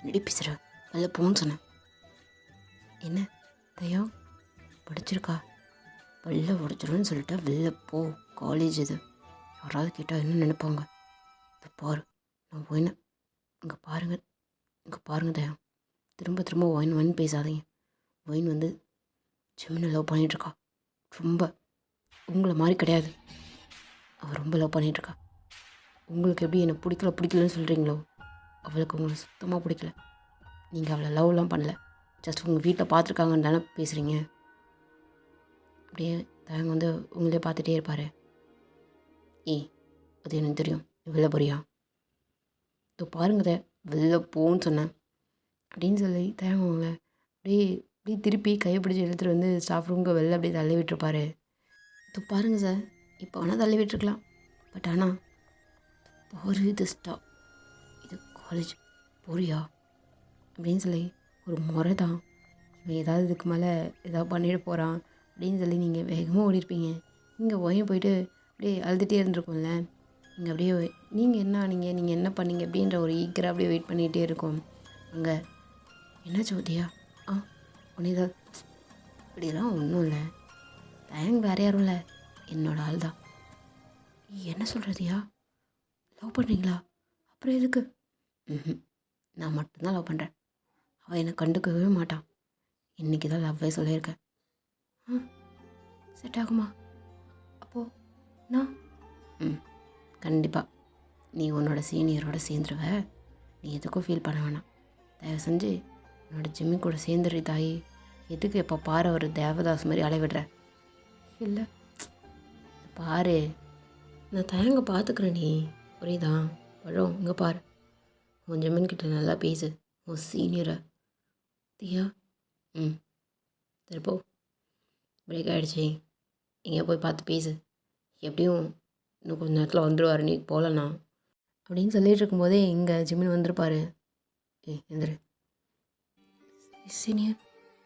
என்னடி பேசுகிற? வெளில போன்னு சொன்னேன். என்ன தயா படிச்சிருக்கா? வெளில உடச்சிருன்னு சொல்லிட்டா வெளில போ, காலேஜ் இது. யாராவது கேட்டால் என்ன நினைப்பாங்க? இது பாரு, நான் ஒயினை இங்கே பாருங்கள் தயா, திரும்ப ஒயின் பேசாதீங்க. ஒயின் வந்து ஜிமினை லவ் பண்ணிகிட்ருக்கா. ரொம்ப உங்களை மாதிரி கிடையாது, அவள் ரொம்ப லவ் பண்ணிகிட்ருக்கா. உங்களுக்கு எப்படி என்னை பிடிக்கலன்னு சொல்கிறீங்களோ, அவளுக்கு உங்களை சுத்தமாக பிடிக்கல. நீங்கள் அவளை லவ்லாம் பண்ணல, ஜஸ்ட் உங்கள் வீட்டில் பார்த்துருக்காங்கன்னு தானே பேசுகிறீங்க. அப்படியே தயங்க வந்து உங்களே பார்த்துட்டே இருப்பார். அது எனக்கு தெரியும், வெளில போறியா? இதோ பாருங்கத, வெளில போன்னு சொன்னேன் அப்படின்னு சொல்லி தயங்க அவங்கள அப்படியே திருப்பி கையை பிடிச்சி இழுத்துட்டு வந்து ஸ்டாஃப் ரூமுக்கு வெளில அப்படியே தள்ளி விட்டுருப்பாரு. இதோ பாருங்கள் சார், இப்போ வேணால் தள்ளி விட்டுருக்கலாம், பட் ஆனால் பாரு இது இது காலேஜ் போறியா அப்படின்னு சொல்லி ஒரு முறை தான். இவன் ஏதாவது இதுக்கு மேலே ஏதாவது பண்ணிட்டு போகிறான் அப்படின்னு சொல்லி நீங்கள் வேகமாக ஓடிருப்பீங்க. இங்கே ஒயின் போயிட்டு அப்படியே அழுதுகிட்டே இருந்திருக்கும்ல. இங்கே அப்படியே நீங்கள் என்ன ஆனீங்க, நீங்கள் என்ன பண்ணீங்க அப்படின்ற ஒரு ஈக்கராக அப்படியே வெயிட் பண்ணிகிட்டே இருக்கும். அங்கே என்ன சோதியா? ஒன்றுதான், இப்படியெல்லாம் ஒன்றும் இல்லை, தயங்க வேறு யாரும் இல்லை, என்னோட ஆள் தான். என்ன சொல்கிறதியா? லவ் பண்ணுறீங்களா? அப்புறம் எதுக்கு? நான் மட்டும்தான் லவ் பண்ணுறேன், அவள் என்னை கண்டுக்கவே மாட்டான். இன்றைக்கி தான் லவ்வே சொல்லியிருக்கேன். செட் ஆகுமா? அப்போது நான் கண்டிப்பாக நீ உன்னோட சீனியரோட சேர்ந்துருவ. நீ எதுக்கும் ஃபீல் பண்ண வேணாம். தயவு செஞ்சு உன்னோட ஜிம்மி கூட சேர்ந்துரு தாயி. எதுக்கு எப்போ பாரு ஒரு தேவதாஸ் மாதிரி அலைவிடுற? இல்லை பாரு, நான் தயங்க பார்த்துக்குறேன், நீ புரியுதா? பழம் இங்கே பாரு, உன் ஜிம்மன் கிட்ட நல்லா பேசு, உன் சீனியரை. தியா சரி போ, பிரேக் ஆகிடுச்சி, எங்கேயா போய் பார்த்து பேசு. எப்படியும் இன்னும் கொஞ்சம் நேரத்தில் வந்துடுவார், நீ போகலண்ணா அப்படின்னு சொல்லிகிட்டு இருக்கும்போதே இங்கே ஜிம்மின் வந்திருப்பார். எந்திரு சீனியர்,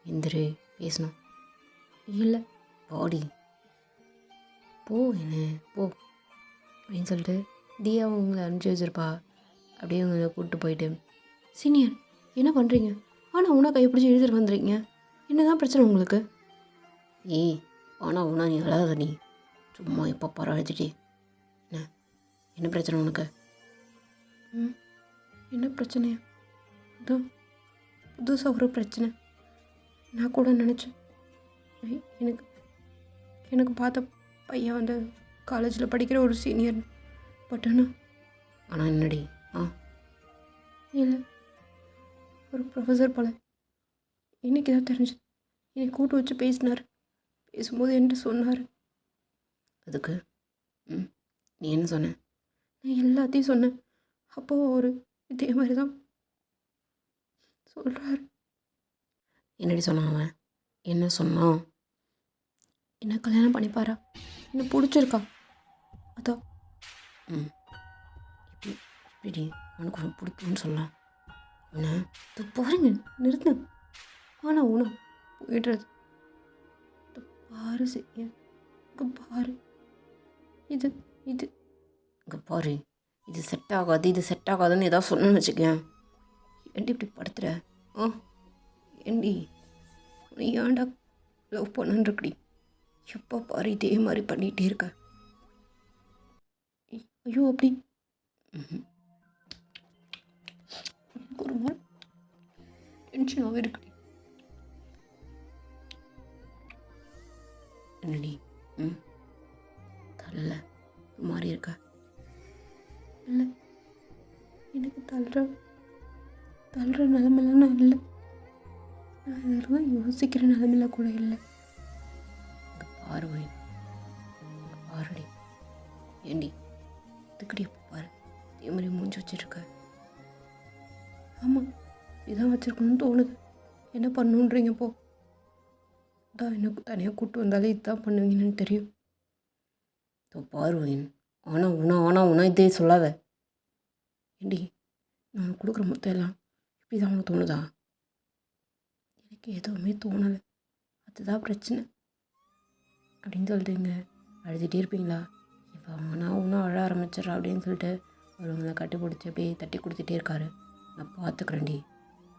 எந்திரு, பேசணும். இல்லை போடி போ என்ன போ அப்படின்னு சொல்லிட்டு தியா உங்களை அனுப்பிச்சி வச்சிருப்பா. அப்படியே உங்களை கூப்பிட்டு போயிட்டு, சீனியர் என்ன பண்ணுறீங்க? ஆனால் உனா கைப்பிடிச்சி எழுதிட்டு வந்துடுறீங்க, என்ன தான் பிரச்சனை உங்களுக்கு? ஏய் ஆனால் உனா நீ அழாத, நீ சும்மா எப்போ பாரு அழுதுட்டே. என்ன என்ன பிரச்சனை உனக்கு? என்ன பிரச்சனையா? அதான் புதுசாக ஒரு பிரச்சனை. நான் கூட நினச்சேன் எனக்கு எனக்கு பார்த்த பையன் வந்து காலேஜில் படிக்கிற ஒரு சீனியர். பட் ஆனால் என்னடி? இல்லை ஒரு ப்ரொஃபஸர் போல். இன்றைக்கி தான் தெரிஞ்சது. என்னை கூட்டு வச்சு பேசினார். பேசும்போது என்கிட்ட சொன்னார். அதுக்கு நீ என்ன சொன்ன? நான் எல்லாத்தையும் சொன்னேன். அப்போது ஒரு இதே மாதிரி தான் சொல்கிறாரு. என்னடி சொன்னான் அவன்? என்ன சொன்னான்? என்ன கல்யாணம் பண்ணிப்பாரா? என்ன பிடிச்சிருக்கா? அதான் இப்படி உனக்கு பிடிக்கும்னு சொல்லலாம். உன்னை பாருங்க நிறுத்து. ஆனால் உன போயிடுறது பாரு செய்ய. இங்கே பாரு, இது இது இங்கே பாரு, இது செட் ஆகாது, இது செட் ஆகாதுன்னு ஏதாவது சொன்னேன்னு வச்சுக்கேன். ஏன்டி இப்படி படுத்துற? ஏண்டி உன்னை ஏன்டா லவ் பண்ணன்றிருக்கடி? எப்போ பாரு இதே மாதிரி பண்ணிகிட்டே இருக்க. ஐயோ அப்படி ஒரு மாதிரி டென்ஷனாகவே இருக்குடி. என்னடி தள்ள மாறி இருக்க? இல்லை எனக்கு தள்ளுற நிலமெல்லாம் நான் இல்லை. நான் இதெல்லாம் யோசிக்கிற நிலமையில கூட இல்லை. பாருவை பாருடி. ஏண்டி இதுக்கடி பாரு இதே மாதிரி மூஞ்சி வச்சுருக்க? ஆமாம் இதான் வச்சுருக்கணும்னு தோணுது. என்ன பண்ணணுன்றீங்க? போ தான் எனக்கு தனியாக கூப்பிட்டு வந்தாலே இதுதான் பண்ணுவீங்கன்னு தெரியும். பாருவேன். ஆனால் இதே சொல்லாத. ஏண்டி நான் கொடுக்குற மொத்தம் எல்லாம் இப்படி தான் உனக்கு தோணுதா? எனக்கு எதுவுமே தோணலை, அதுதான் பிரச்சனை அப்படின்னு சொல்லிட்டுங்க அழுதுகிட்டே இருப்பீங்களா? இப்போ ஆனால் அழ ஆரம்பிச்சிட்றா அப்படின்னு சொல்லிட்டு அவங்களை கட்டி பிடிச்சி அப்படியே தட்டி கொடுத்துட்டே இருக்காரு. நான் பார்த்துக்கிறேன்டி,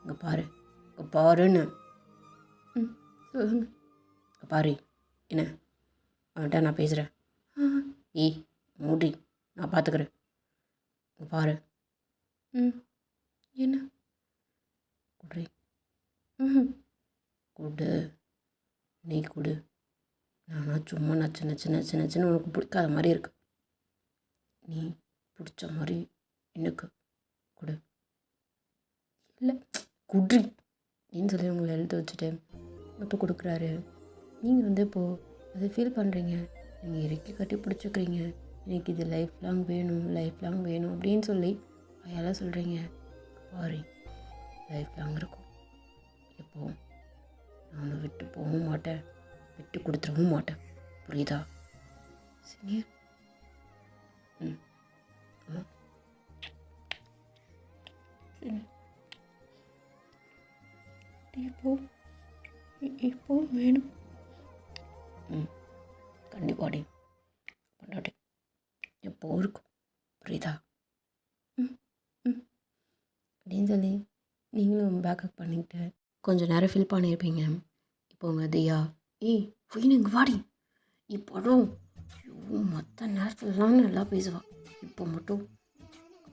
இங்கே பாரு, இங்கே பாருன்னு. சொல்லுங்க. இங்கே பாரு, என்ன அவன்கிட்ட நான் பேசுகிறேன். ஏய் மூடி, நான் பார்த்துக்கிறேன். இங்கே பாரு. என்ன குடி? குடு, நீ குடு. நானா சும்மா நச்சுன்னு உனக்கு பிடிக்காத மாதிரி இருக்கு. நீ பிடிச்ச மாதிரி எனக்கு கொடு. இல்லை குட்ரி அப்படின்னு சொல்லி உங்களை எழுத வச்சுட்டு இப்போ கொடுக்குறாரு. நீங்கள் வந்து இப்போது அதை ஃபீல் பண்ணுறீங்க. நீங்கள் இறக்கி கட்டி பிடிச்சிக்கிறீங்க. எனக்கு இது லைஃப் லாங் வேணும் அப்படின்னு சொல்லி அதையெல்லாம் சொல்கிறீங்க. பாரு லைஃப் லாங் இருக்கும். எப்போவும் நான் விட்டு போகவும் மாட்டேன், விட்டு கொடுத்துடவும் மாட்டேன். புரியுதா சீனியர்? இப்போ வேணும். கண்டிப்பாடி பண்ணாட்டி எப்போ இருக்கும். புரியுதா? அப்படின்னு சொல்லி நீங்களும் பேக்கப் பண்ணிக்கிட்டு கொஞ்சம் நேரம் ஃபீல் பண்ணியிருப்பீங்க. இப்போ உங்கள் தியா, ஏய் இங்கே வாடி, இப்போடும் ஐயோ மற்ற நேரத்துலலாம் நல்லா பேசுவா, இப்போ மட்டும்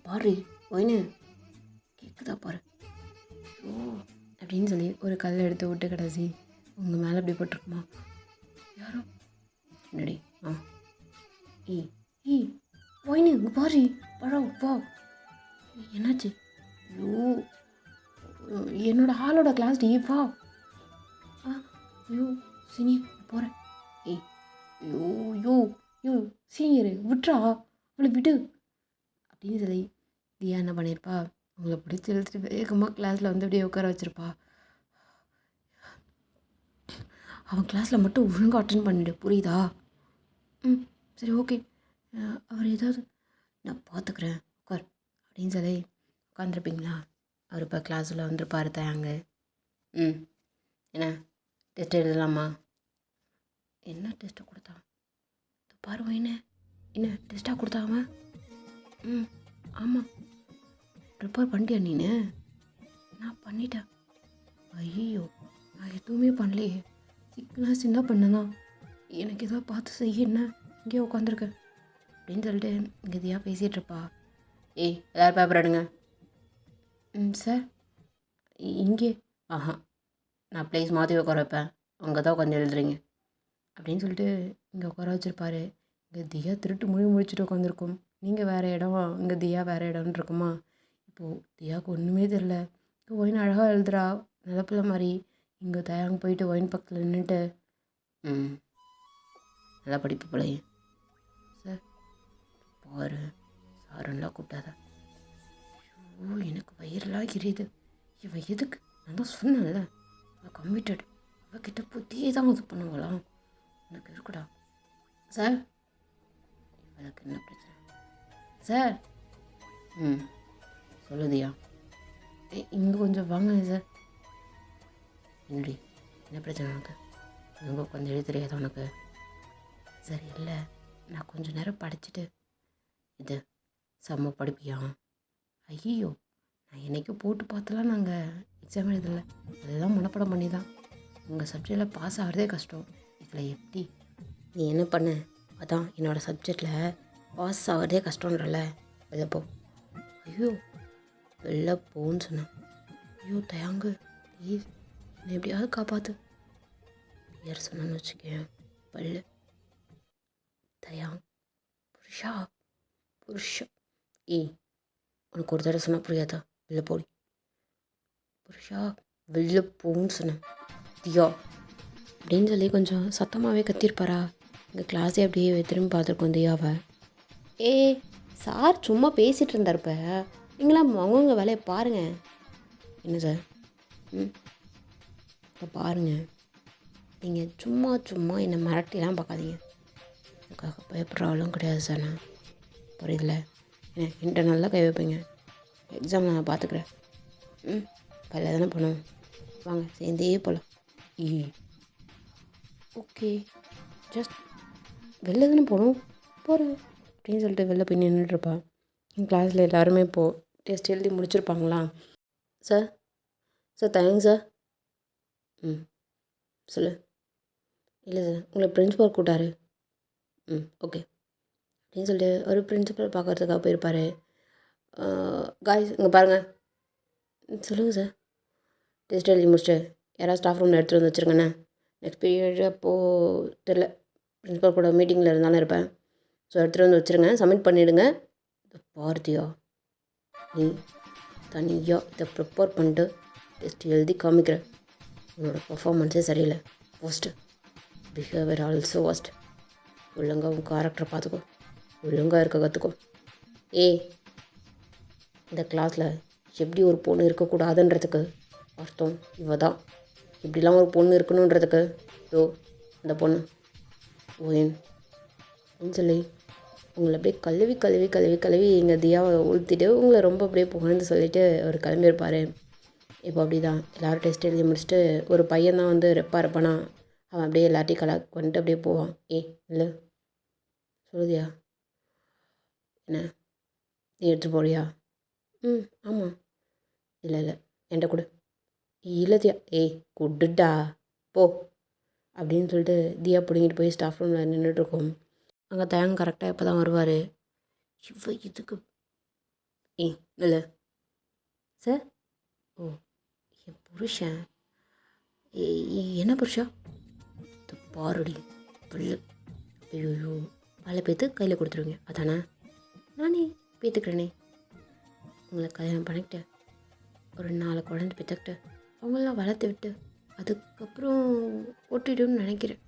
பாரு ஒயினு கேட்குதா பாரு ஓ அப்படின்னு சொல்லி ஒரு கல் எடுத்து விட்டு கடைசி உங்கள் மேலே அப்படி போட்டிருக்குமா? யாரோ என்னடி? ஏய் ஒயினு இங்கே பாரு, பழம் வா. என்னாச்சு? ஐயோ என்னோடய ஆளோட கிளாஸ் டி, வா. ஐயோ சீனியர் போகிறேன். ஏய் யோ சீனியரு விட்றா, அவளை விடு அப்படின்னு சொல்லி தியா என்ன பண்ணியிருப்பா, உங்களை பிடிச்சி இழுத்துட்டு வேகமாக கிளாஸில் வந்து அப்படியே உட்கார வச்சுருப்பா. அவன் கிளாஸில் மட்டும் ஒழுங்காக அட்டென்ட் பண்ணிவிடு, புரியுதா? சரி ஓகே, அவர் ஏதாவது நான் பார்த்துக்குறேன் உட்கார் அப்படின்னு சொல்லி உட்காந்துருப்பீங்களா? அவர் இப்போ கிளாஸில் வந்துருப்பாரு தயாங்க. என்ன டெஸ்ட் எழுதலாமா? என்ன டெஸ்ட்டை கொடுத்தான்? இது பாரு என்ன என்ன டெஸ்ட்டாக கொடுத்தாங்க? ம் ஆமாம். ப்ரிப்பேர் பண்ணிட்டியா நீனு? நான் பண்ணிட்டேன். ஐயோ, நான் எதுவுமே பண்ணலையே. சிக்கனா சின்ன பண்ணதான். எனக்கு ஏதோ பார்த்து செய்ய என்ன இங்கேயே உட்காந்துருக்கேன் அப்படின்னு சொல்லிட்டு இங்கே தியா பேசிகிட்டு இருப்பா. ஏய் எல்லோரும் பேப்பர் எடுங்க. ம் சார். இங்கே? ஆஹா, நான் ப்ளேஸ் மாற்றி உட்கார வைப்பேன், அங்கே தான் உட்காந்து எழுதுறீங்க அப்படின்னு சொல்லிட்டு இங்கே உட்கார வச்சுருப்பாரு. இங்கே தியா திருட்டு முடிச்சுட்டு உட்காந்துருக்கும். நீங்கள் வேறு இடம், இங்கே தியா வேறு இடம்னு இருக்குமா? இப்போது தியாவுக்கு ஒன்றுமே தெரில. இப்போ ஒயின் அழகாக எழுதுறா நல்ல பிள்ளை மாதிரி. இங்கே தயாங்க போயிட்டு ஒயின் பக்கத்தில் நின்றுட்டு நல்லா படிப்பு பிள்ளைங்க சார் பாரு சாருன்னெலாம் கூப்பிட்டாத. ஐயோ, எனக்கு வயிறெல்லாம் எரியுது. இவன் எதுக்கு? நான் தான் சொன்னேன்ல, அவள் கம்மிட்டட். அவகிட்ட புத்தியே தான் இது பண்ணுவாளாம். எனக்கு இருக்குடா சார். இவளுக்கு என்ன பிரச்சனை சார்? சொல்லுதியா? இங்கே கொஞ்சம் வாங்க சார். என்னடி என்ன பிரச்சனை உனக்கு? இங்கே கொஞ்சம் எழுத தெரியாத உனக்கு? சரி இல்லை, நான் கொஞ்சம் நேரம் படிச்சுட்டு இது செம்ம படிப்பியா? ஐயோ, நான் என்றைக்கும் போட்டு பார்த்தலாம். நாங்கள் எக்ஸாம் எழுதலை, எல்லாம் மனப்பாடம் பண்ணி தான். உங்கள் சப்ஜெக்டில் பாஸ் ஆகிறதே கஷ்டம், இதில் எப்படி? நீ என்ன பண்ண? அதான் என்னோடய சப்ஜெக்டில் பாஸ் ஆகிறதே கஷ்டன்றல, வெளில போ. ஐயோ, வெளில போன்னு சொன்னேன். ஐயோ தயாங்கு ப்ளீஸ், என்னை எப்படியாவது காப்பாற்று. யார் சொன்னான்னு வச்சுக்கேன். வெளில தயாங் புருஷா புருஷா. ஏய், உனக்கு ஒரு தடவை சொன்னால் புரியாதா? வெளில போடி. புருஷா வெளில போன்னு சொன்னேன். தியா அப்படின்னு சொல்லி கொஞ்சம் சத்தமாகவே கத்திருப்பாரா. எங்கள் கிளாஸே அப்படியே திரும்பி பார்த்துருக்கோம் தியாவை. சார் சும்மா பேசிகிட்டு இருந்தார்ப்ப, நீங்களாம் அவங்கவுங்க வேலையை பாருங்கள். என்ன சார்? இப்போ பாருங்கள், நீங்கள் சும்மா சும்மா என்னை மிரட்டிலாம் பார்க்காதீங்க. அதுக்காக பயப்படுறாலும் கிடையாது சார். நான் புரியுதுல, என்கிட்ட நல்லா கை வைப்பீங்க. எக்ஸாம் நான் பார்த்துக்குறேன். பல தானே பண்ணுவோம், வாங்க சேர்ந்தே போகலாம். ஓகே, ஜஸ்ட் வெளில தானே போகணும், போகிறேன் அப்படின்னு சொல்லிட்டு வெளில போய் நின்றுட்டுருப்பா. என் கிளாஸில் எல்லாருமே இப்போது டெஸ்ட் எழுதி முடிச்சிருப்பாங்களா. Sir sir thanks sir. சொல்லு. இல்லை சார், உங்களை பிரின்ஸிபால் கூட்டாரு. ஓகே அப்படின்னு சொல்லிட்டு ஒரு பிரின்சிபல் பார்க்குறதுக்காக போயிருப்பார். காய்ஸ் இங்கே பாருங்கள். சொல்லுங்கள் சார். டெஸ்ட் எழுதி முடிச்சுட்டு யாராவது ஸ்டாஃப் ரூமில் எடுத்துகிட்டு வந்து வச்சுருங்கண்ணே. நெக்ஸ்ட் பீரியட் அப்போது தெரில, பிரின்சிபல் கூட மீட்டிங்கில் இருந்தாலும் இருப்பேன். ஸோ எடுத்துகிட்டு வந்து வச்சுருங்க, சப்மிட் பண்ணிவிடுங்க. இதை பார்த்தியா, நீ தனியாக இதை ப்ரிப்பேர் பண்ணிட்டு டெஸ்ட் எழுதி காமிக்கிற. உன்னோட பர்ஃபார்மன்ஸே சரியில்லை, ஃபர்ஸ்ட்டு பிஹேவியர் ஆல்சோ ஃபர்ஸ்ட். ஒழுங்காக உன் கேரக்டரை பார்த்துக்கோ, ஒழுங்காக இருக்க கற்றுக்கோ. இந்த கிளாஸில் எப்படி ஒரு பொண்ணு இருக்கக்கூடாதுன்றதுக்கு அர்த்தம் இவ தான். இப்படிலாம் ஒரு பொண்ணு இருக்கணுன்றதுக்கு அந்த பொண்ணு ஓயின் அப்படின்னு சொல்லி உங்களை அப்படியே கழுவி கழுவி கழுவி கழுவி எங்கள் தியாவை உளுத்திட்டு உங்களை ரொம்ப அப்படியே புகழ்ந்து சொல்லிவிட்டு அவர் கிளம்பியிருப்பார். இப்போ அப்படி தான் எல்லோரும் டெஸ்ட் எழுதி முடிச்சுட்டு ஒரு பையன் தான் வந்து ரெப்பாக இருப்பானா, அவன் அப்படியே எல்லாத்தையும் கலெக்ட் பண்ணிட்டு அப்படியே போவான். இல்லை சொல்லுதியா? என்ன நீ எடுத்துகிட்டு போறியா? ஆமாம். இல்லை என்கிட்ட கொடு. இல்லை தியா. கொடுடா போ அப்படின்னு சொல்லிட்டு தியா பிடிங்கிட்டு போய் ஸ்டாஃப் ரூமில் நின்றுட்டுருக்கோம். அங்கே தேங்க கரெக்டாக எப்போ தான் வருவார். இவ இதுக்கு இல்லை சார். ஓ, என் புருஷன். என்ன புருஷா? பாருடி புல்லு. ஐயோ, பல பேர்த்து கையில் கொடுத்துருவீங்க அதானே? நானே பேத்துக்கிறேனே. உங்களை கல்யாணம் பண்ணிக்கிட்டு ஒரு 4 குழந்தை பெற்றுக்கிட்டு அவங்களெலாம் வளர்த்து விட்டு அதுக்கப்புறம் ஓட்டிடும்னு நினைக்கிறேன்.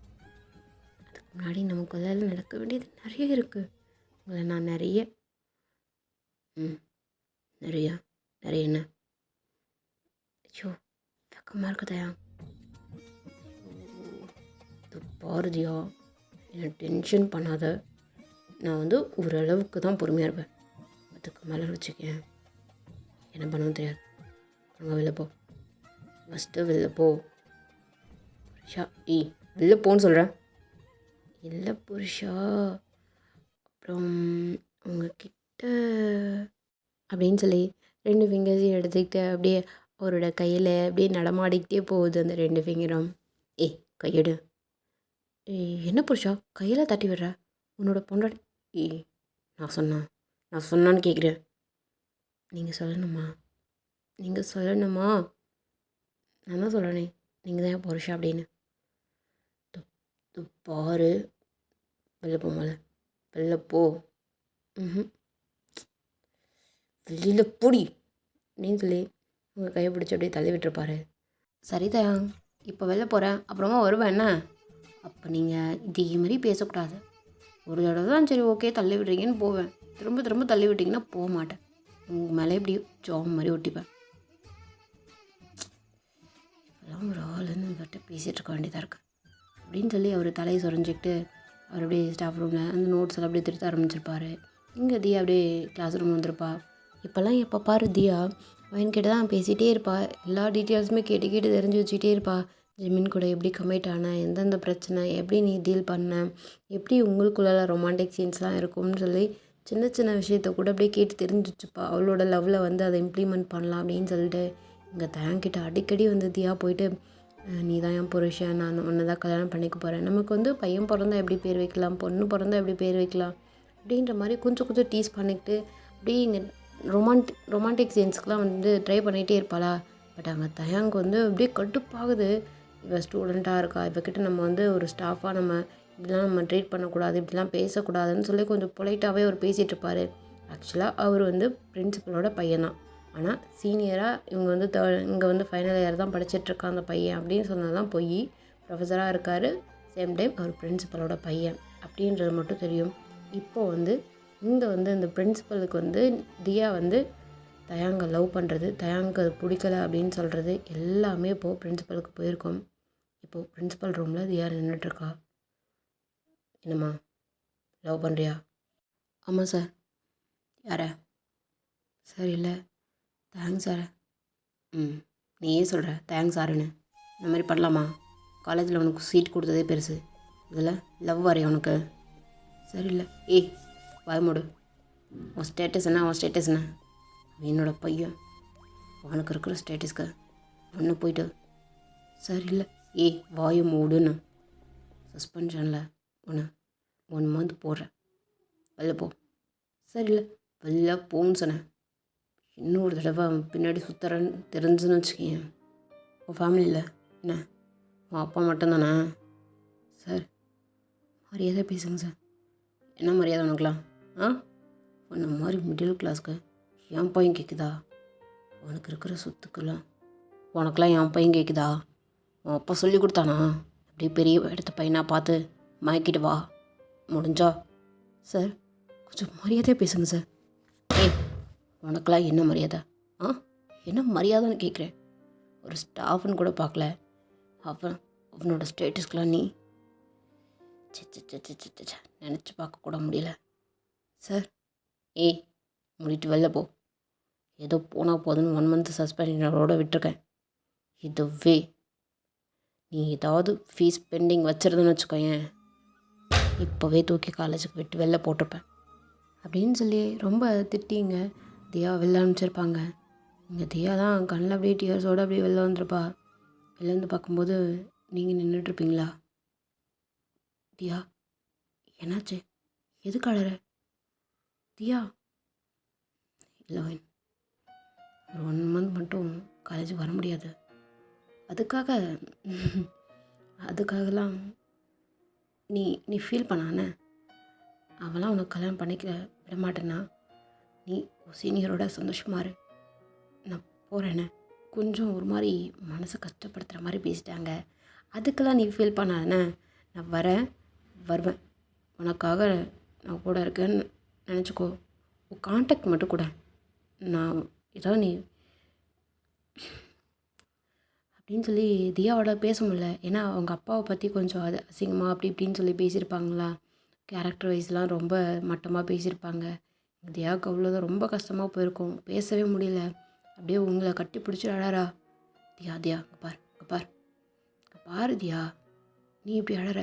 அதுக்கு முன்னாடி நமக்குள்ள நடக்க வேண்டியது நிறைய இருக்குது. உங்களை நான் நிறைய நிறையா என்ன? ஐயோ வெக்கமாக இருக்குதையா. இது பாரதியா, என்னை டென்ஷன் பண்ணாத. நான் வந்து ஓரளவுக்கு தான் பொறுமையாக இருப்பேன், அதுக்கு மேலே வச்சுக்கேன் என்ன பண்ணவும் தெரியாது. அங்கே வெளில போ, ஃபஸ்ட்டு வெளில போ. வெளில போன்னு சொல்கிறேன். இல்லை புருஷா, அப்புறம் உங்ககிட்ட அப்படின்னு சொல்லி 2 ஃபிங்கர்ஸையும் எடுத்துக்கிட்டு அப்படியே அவரோட கையில் அப்படியே நடமாடிக்கிட்டே போகுது அந்த 2 ஃபிங்கரும். ஏய் கையெடு. ஏய் என்ன புருஷா கையில் தட்டி விடுற? உன்னோட பொண்டாட்டி. ஏய் நான் சொன்னான்னு கேட்குறேன். நீங்கள் சொல்லணுமா? நான் தான் சொல்கிறேனே, நீங்கள் தான் என் புருஷா அப்படின்னு. து து பாரு, வெளில போ மேலே, வெளில போ. ம் வெளியில் போடி அப்படின்னு சொல்லி உங்கள் கையை பிடிச்சி அப்படியே தள்ளி விட்டுருப்பாரு. சரிதான், இப்போ வெளில போகிறேன், அப்புறமா வருவேன் என்ன? அப்போ நீங்கள் இதே மாதிரி பேசக்கூடாது. ஒரு தடவை தான் சரி ஓகே தள்ளி விடுறீங்கன்னு போவேன். திரும்ப திரும்ப தள்ளி விட்டிங்கன்னா போக மாட்டேன். உங்கள் மேலே இப்படி ஜாம் மாதிரி ஒட்டிப்பேன். இப்போல்லாம் ஒரு ஆளுன்னு இவர்கிட்ட பேசிகிட்டு இருக்க வேண்டியதாக இருக்குது அப்படின்னு சொல்லி அவர் தலையை சொரிஞ்சிக்கிட்டு அவர் அப்படியே ஸ்டாஃப் ரூமில் அந்த நோட்ஸ் எல்லாம் அப்படியே திருத்த ஆரம்பிச்சிருப்பார். இங்கே தியா அப்படியே கிளாஸ் ரூம் வந்திருப்பா. இப்போல்லாம் எப்போ பாரு தியா அவன்கிட்ட தான் பேசிகிட்டே இருப்பா. எல்லா டீட்டெயில்ஸுமே கேட்டு கேட்டு தெரிஞ்சு வச்சுக்கிட்டே இருப்பா. ஜெமின் கூட எப்படி கமிட் ஆன, எந்தெந்த பிரச்சனை, எப்படி நீ டீல் பண்ண, எப்படி உங்களுக்குள்ள ரொமான்டிக் சீன்ஸ்லாம் இருக்கும்னு சொல்லி சின்ன சின்ன விஷயத்த கூட அப்படியே கேட்டு தெரிஞ்சு வச்சுப்பா. அவளோட லவ்வில் வந்து அதை இம்ப்ளிமெண்ட் பண்ணலாம் அப்படின்னு சொல்லிட்டு இங்கே தயங்கிட்ட அடிக்கடி வந்து தியா போயிட்டு நீ தான் என் புருஷன், நான் உன்னை தான் கல்யாணம் பண்ணிக்க போகிறேன், நமக்கு வந்து பையன் பிறந்தா எப்படி பேர் வைக்கலாம், பொண்ணு பிறந்தா எப்படி பேர் வைக்கலாம் அப்படின்ற மாதிரி கொஞ்சம் கொஞ்சம் டீஸ் பண்ணிக்கிட்டு அப்படியே இங்கே ரொமான்டிக் சீன்ஸ்க்கெலாம் வந்து ட்ரை பண்ணிகிட்டே இருப்பாளா. பட் அங்கே தயாங்கு வந்து அப்படியே கடுப்பாகுது. இவள் ஸ்டூடெண்ட்டாக இருக்கா, இவகிட்ட நம்ம வந்து ஒரு ஸ்டாஃபாக நம்ம இப்படிலாம் நம்ம ட்ரீட் பண்ணக்கூடாது, இப்படிலாம் பேசக்கூடாதுன்னு சொல்லி கொஞ்சம் பொலைட்டாகவே அவர் பேசிகிட்டு இருப்பார். ஆக்சுவலாக அவர் வந்து பிரின்சிபலோட பையன்தான். ஆனால் சீனியராக இவங்க வந்து இங்கே வந்து ஃபைனல் இயர் தான் படிச்சிட்ருக்கான் அந்த பையன் அப்படின்னு சொன்னதெல்லாம் போய் ப்ரொஃபஸராக இருக்கார். சேம் டைம் அவர் பிரின்சிபலோட பையன் அப்படின்றது மட்டும் தெரியும். இப்போது வந்து இங்கே வந்து இந்த பிரின்சிபலுக்கு வந்து தியா வந்து தயாங்கை லவ் பண்ணுறது, தயாங்கு அது பிடிக்கலை அப்படின்னு சொல்கிறது எல்லாமே இப்போது பிரின்சிபலுக்கு போயிருக்கோம். இப்போது பிரின்சிபல் ரூமில் தியா நின்றுட்டுருக்கா. என்னம்மா லவ் பண்ணுறியா? ஆமாம் சார். யாரை? சார் இல்லை தேங்க்ஸ் சார். நீ ஏன் சொல்கிற தேங்க்ஸ் சாருன்னு? இந்த மாதிரி பண்ணலாமா? காலேஜில் உனக்கு சீட் கொடுத்ததே பெருசு, இதில் லவ் வரைய உனக்கு? சரி இல்லை. ஏய் பயமுடு. உன் ஸ்டேட்டஸ் என்ன? என்னோட பையன், அவனுக்கு இருக்கிற ஸ்டேட்டஸ்க்கு ஒன்று போயிட்டு. சரி இல்லை. ஏய் வாயு மூடுன்னு சஸ்பென்ஷனில் ஒன்று 1 மந்த் போடுறேன், வெளில போ. சரி இல்லை வெளில போன்னு சொன்னேன். இன்னொரு தடவை பின்னாடி சுற்றுறேன்னு தெரிஞ்சுன்னு வச்சுக்கேன். உன் ஃபேமிலியில் என்ன உன் அப்பா மட்டும்தானே? சார் மரியாதை பேசுங்க சார். என்ன மரியாதை உனக்குலாம்? உன்ன மாதிரி மிடில் கிளாஸ்க்கு என் பையன் கேட்குதா? உனக்கு இருக்கிற சொத்துக்கெல்லாம் உனக்கெல்லாம் என் பையன் கேட்குதா? உன் அப்பா சொல்லி கொடுத்தானா? அப்படியே பெரிய இடத்த பையனாக பார்த்து மயக்கிட்டு வா முடிஞ்சா. சார் கொஞ்சம் மரியாதையாக பேசுங்க சார். ஏய் உனக்கெல்லாம் என்ன மரியாதை? என்ன மரியாதைன்னு கேட்குறேன். ஒரு ஸ்டாஃப்னு கூட பார்க்கல, அவனோட ஸ்டேட்டஸ்க்கெலாம் நீ நினச்சி பார்க்கக்கூட முடியல சார். ஏய் முடிட்டு வெளில போ. ஏதோ போனால் போதுன்னு 1 மந்த் சஸ்பென்ஷனோட விட்டுருக்கேன். இதுவே நீ ஏதாவது ஃபீஸ் பெண்டிங் வச்சுருதுன்னு வச்சுக்கோயேன், இப்போவே தூக்கி காலேஜுக்கு விட்டு வெளில போட்டிருப்பேன் அப்படின்னு சொல்லி ரொம்ப திட்டிங்க தியா வெளில அனுப்பிச்சிருப்பாங்க. இங்கே தியா தான் கண்ணில் அப்படியே டியர்ஸோடு அப்படியே வெளில வந்திருப்பா. வெளில வந்து பார்க்கும்போது நீங்கள் நின்றுட்டுருப்பீங்களா? தியா என்னாச்சு? எதுக்கு அழற? தியா இல்லை ஒரு 1 மந்த் மட்டும் காலேஜுக்கு வர முடியாது. அதுக்காகலாம் நீ ஃபீல் பண்ணானே. அவளாம் உனக்கு கல்யாணம் பண்ணிக்க விட மாட்டேன்னா நீ சீனியரோட சந்தோஷமாக இரு. நான் போகிறேன்னு கொஞ்சம் ஒரு மாதிரி மனசை கஷ்டப்படுத்துகிற மாதிரி பேசிட்டாங்க. அதுக்கெல்லாம் நீ ஃபீல் பண்ணாதானே. நான் வருவேன் உனக்காக நான் கூட இருக்கேன்னு நினச்சிக்கோ. உன் கான்டாக்ட் மட்டும் கூட நான் ஏதாவது நீ அப்படின்னு சொல்லி தியாவோட பேச முடியல. ஏன்னா அவங்க அப்பாவை பற்றி கொஞ்சம் அது அசிங்கமாக அப்படி இப்படின்னு சொல்லி பேசியிருப்பாங்களா. கேரக்டர் வைஸ்லாம் ரொம்ப மட்டமாக பேசியிருப்பாங்க. தியாவுக்கு அவ்வளோதான் ரொம்ப கஷ்டமாக போயிருக்கும். பேசவே முடியல. அப்படியே உங்களை கட்டி பிடிச்சி அழறா. தியா இங்கே பாரு தியா, நீ இப்படி அழற?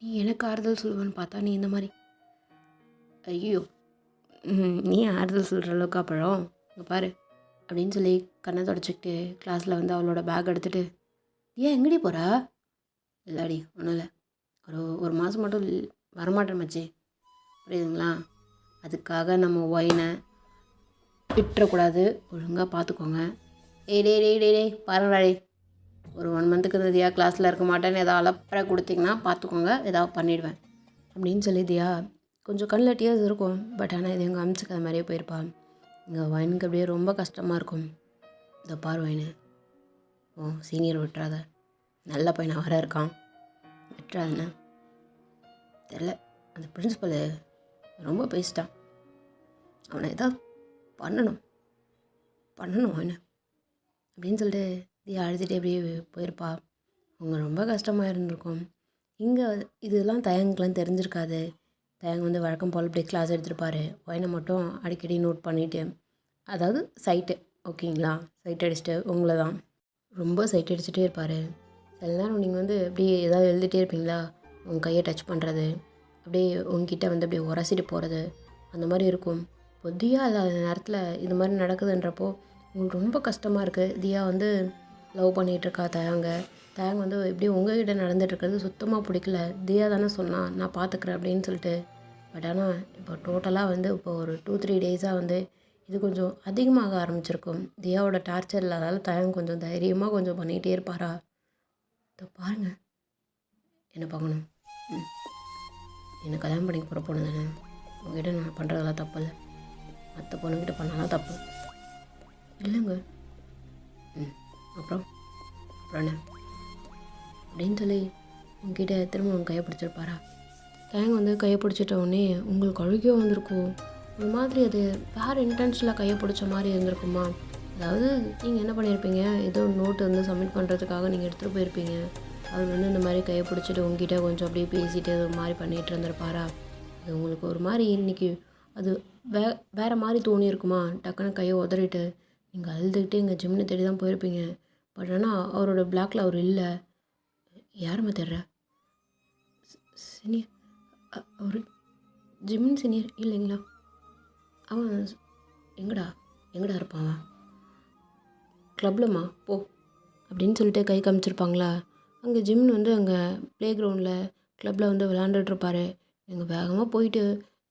நீ எனக்கு ஆறுதல் சொல்லுவேன்னு பார்த்தா நீ இந்த மாதிரி ஐயோ நீ ஆறுதல் சொல்கிற அளவுக்கு அப்புறம் இங்கே பாரு அப்படின்னு சொல்லி கண்ணை தொடச்சிக்கிட்டு கிளாஸில் வந்து அவளோட பேக் எடுத்துகிட்டு ஏன் எங்கடி போகிறா இல்லாடி ஒன்றும் இல்லை ஒரு மாதம் மட்டும் வரமாட்டேன் மச்சி புரியுதுங்களா அதுக்காக நம்ம ஒயினை விட்டுறக்கூடாது ஒழுங்காக பார்த்துக்கோங்க டே பாருங்கடாடி ஒரு 1 மந்த்துக்கு இந்த தியா கிளாஸில் இருக்க மாட்டேன்னு எதாவது அலப்பறை கொடுத்தீங்கன்னா பார்த்துக்கோங்க ஏதாவது பண்ணிவிடுவேன் அப்படின்னு சொல்லி தியா கொஞ்சம் கண்ணில் டியர்ஸ் இருக்கும். பட் ஆனால் இது எங்கள் அம்ச்சுக்கு அது மாதிரியே போயிருப்பா. எங்கள் வயனுக்கு அப்படியே ரொம்ப கஷ்டமாக இருக்கும். இதை பாரு வயனு, சீனியர் விட்டுறாத, நல்ல பையனாக வர இருக்கான், விட்டுறாதுன்னு தெரில. அந்த பிரின்ஸிபலு ரொம்ப பேசிட்டான். அவனை எதாவது பண்ணணும் அவனை அப்படின்னு சொல்லிட்டு தியா அழுதுகிட்டே அப்படியே போயிருப்பா. அவங்க ரொம்ப கஷ்டமாக இருந்திருக்கும். இங்கே இதெல்லாம் தயங்குலாம் தெரிஞ்சிருக்காது. தயங்கு வந்து வழக்கம் போல் அப்படியே கிளாஸ் எடுத்துருப்பார். ஒயனை மட்டும் அடிக்கடி நோட் பண்ணிவிட்டு, அதாவது சைட்டு ஓகேங்களா, சைட் அடிச்சுட்டு உங்களை தான் ரொம்ப சைட் அடிச்சுட்டே இருப்பார். சில நேரம் நீங்கள் வந்து அப்படியே ஏதாவது எழுதிட்டே இருப்பீங்களா, உங்கள் கையை டச் பண்ணுறது, அப்படியே உங்ககிட்ட வந்து அப்படியே உரசிட்டு போகிறது, அந்த மாதிரி இருக்கும். இப்போ தியா இல்லாத நேரத்தில் இது மாதிரி நடக்குதுன்றப்போ உங்களுக்கு ரொம்ப கஷ்டமாக இருக்குது. தியா வந்து லவ் பண்ணிகிட்ருக்கா தயங்க வந்து எப்படியும் உங்கள்கிட்ட நடந்துகிட்ருக்கிறது சுத்தமாக பிடிக்கல. தியா தானே சொன்னான் நான் பார்த்துக்குறேன் அப்படின்னு சொல்லிட்டு. பட் ஆனால் இப்போ டோட்டலாக வந்து இப்போ ஒரு 2-3 டேஸாக வந்து இது கொஞ்சம் அதிகமாக ஆரம்பிச்சிருக்கும். தியாவோட டார்ச்சர் இல்லாதால தயங்க கொஞ்சம் தைரியமாக கொஞ்சம் பண்ணிகிட்டே இருப்பாரா. இதோ பாருங்கள், என்ன பார்க்கணும், என்னை கல்யாணம் பண்ணிக்க போகிற பொண்ணு தானே, உங்ககிட்ட நான் பண்ணுறதெல்லாம் தப்பு இல்லை, மற்ற பொண்ணுக்கிட்ட பண்ணாலும் தப்பு இல்லைங்க. அப்புறம் என்ன அப்படின்னு சொல்லி உங்ககிட்ட திரும்ப உங்கள் கையை பிடிச்சிருப்பாரா. கேங் வந்து கையை பிடிச்சிட்ட உடனே உங்களுக்கு அழுகியோ வந்திருக்கும். ஒரு மாதிரி அது வேறு இன்டென்ஷனில் கையை பிடிச்ச மாதிரி இருந்திருக்குமா. அதாவது நீங்கள் என்ன பண்ணியிருப்பீங்க, ஏதோ நோட்டு வந்து சப்மிட் பண்ணுறதுக்காக நீங்கள் எடுத்துகிட்டு போயிருப்பீங்க. அவர் வந்து இந்த மாதிரி கையை பிடிச்சிட்டு உங்ககிட்ட கொஞ்சம் அப்படியே பேசிட்டு இது மாதிரி பண்ணிகிட்டு இருந்திருப்பாரா. அது உங்களுக்கு ஒரு மாதிரி இன்றைக்கி அது வேறு மாதிரி தோணியிருக்குமா. டக்குன்னு கையை உதறிட்டு நீங்கள் அழுதுகிட்டே எங்கள் ஜிம்னை தேடி தான் போயிருப்பீங்க. பட் ஆனால் அவரோட பிளாக்ல அவர் இல்லை. யாரும்மா தேடுற, சீனியர், அவர் ஜிம் சீனியர் இல்லைங்களா, அவன் எங்கடா இருப்பான், அவன் க்ளப்லம்மா போ அப்படின்னு சொல்லிட்டு கை காமிச்சிருப்பாங்களா. அங்கே ஜிம்னு வந்து அங்கே ப்ளே கிரவுண்டில் க்ளப்பில் வந்து விளாண்டுட்ருப்பாரு. நீங்கள் வேகமாக போயிட்டு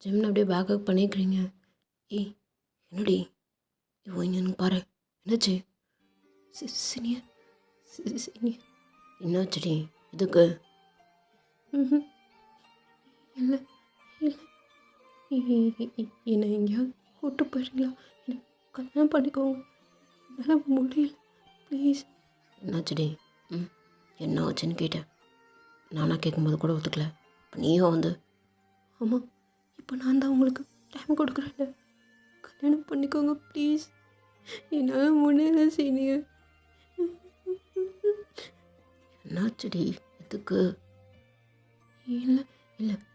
ஜிம்னு அப்படியே பேக்கப் பண்ணிக்கிறீங்க. ஏய் என்னடி இவன் இங்கே பாரு, என்னாச்சு சீனியர் சீனியர் என்னாச்சுடி, இதுக்கு இல்லை என்னை எங்கேயாவது கூப்பிட்டு போயிடுங்களா, என்னை கல்யாணம் பண்ணிக்கோங்க, என்னால் முடியல ப்ளீஸ். என்னாச்சுடி, என்ன ஆச்சுன்னு கேட்டேன். நானாக கேட்கும்போது கூட ஒத்துக்கல, இப்போ நீயும் வந்து ஆமாம் இப்போ நான் தான் உங்களுக்கு டைம் கொடுக்குறேன், கல்யாணம் பண்ணிக்கோங்க ப்ளீஸ், என்னால் முடியல சீனியர். என்னாச்சுடி, எதுக்கு, இல்லை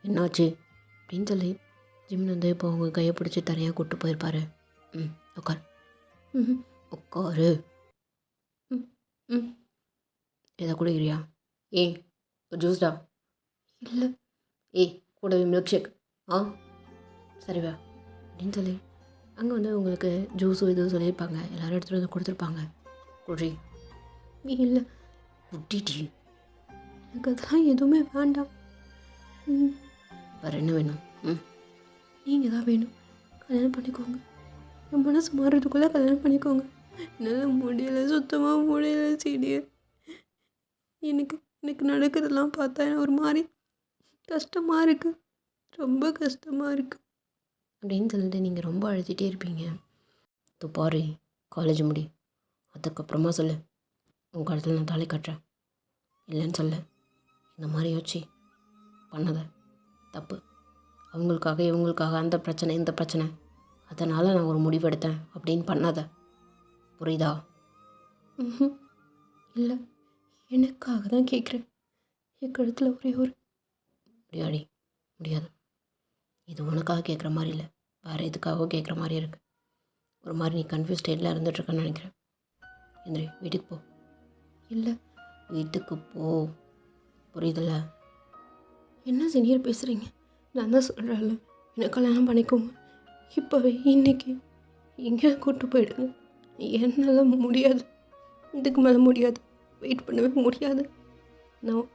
என்னாச்சு அப்படின்னு சொல்லி ஜிம் வந்து இப்போ அவங்க கையை பிடிச்சி தனியாக கூப்பிட்டு போயிருப்பாரு. உட்கார், உட்காரு, எதை குடிக்கிறியா, ஜூஸ்டா, இல்லை கூடவே மில்க் ஷேக், சரிவா அப்படின்னு சொல்லி அங்கே வந்து உங்களுக்கு ஜூஸும் இதுவும் சொல்லியிருப்பாங்க. எல்லோரும் எடுத்துகிட்டு வந்து கொடுத்துருப்பாங்க. குடி, இல்லை குட்டிட்டி, எனக்கு அதெல்லாம் எதுவுமே வேண்டாம். வேறு என்ன வேணும், நீங்கள் தான் வேணும், கல்யாணம் பண்ணிக்கோங்க, என் மனசு மாறுறதுக்குள்ளே கல்யாணம் பண்ணிக்கோங்க, என்னால் முடியலை, சுத்தமாக முடியலை சீனியர். எனக்கு நடக்கிறதெல்லாம் பார்த்தா ஒரு மாதிரி கஷ்டமாக இருக்குது, ரொம்ப கஷ்டமாக இருக்குது அப்படின்னு சொல்லிட்டு நீங்கள் ரொம்ப அழுத்திட்டே இருப்பீங்க. பாரு, காலேஜ் முடி, அதுக்கப்புறமா சொல்லு உங்கள் காலத்தில் நான் தாலி கட்டுறேன், இல்லைன்னு சொல்ல. இந்த மாதிரி யோசிச்சு பண்ணாத, தப்பு. அவங்களுக்காக இவங்களுக்காக அந்த பிரச்சனை இந்த பிரச்சனை, அதனால் நான் ஒரு முடிவெடுத்தேன் அப்படின்னு பண்ணாத, புரியுதா. இல்லை எனக்காக தான் கேட்குறேன், என் கழுத்தில் ஒரே ஒரு முடியாடி, முடியாது. இது உனக்காக கேட்குற மாதிரி இல்லை, வேறு எதுக்காக கேட்குற மாதிரி இருக்குது. ஒரு மாதிரி நீ கன்ஃபியூஸ் ஸ்டேட்டில் இருந்துகிட்ருக்கேன்னு நினைக்கிறேன். எந்திரி, வீட்டுக்கு போ. இல்லை வீட்டுக்கு போ, புரியுதில்ல. என்ன சீனியர் பேசுகிறீங்க? நான் தான் சொல்கிறேன்ல, என்னை கல்யாணம் பண்ணிக்கோங்க. இப்போவே இன்னைக்கு எங்கேயா கூப்பிட்டு போயிடுங்க. என்னால் முடியாது, இதுக்கு மேலே முடியாது, வெயிட் பண்ணவே முடியாது. நான்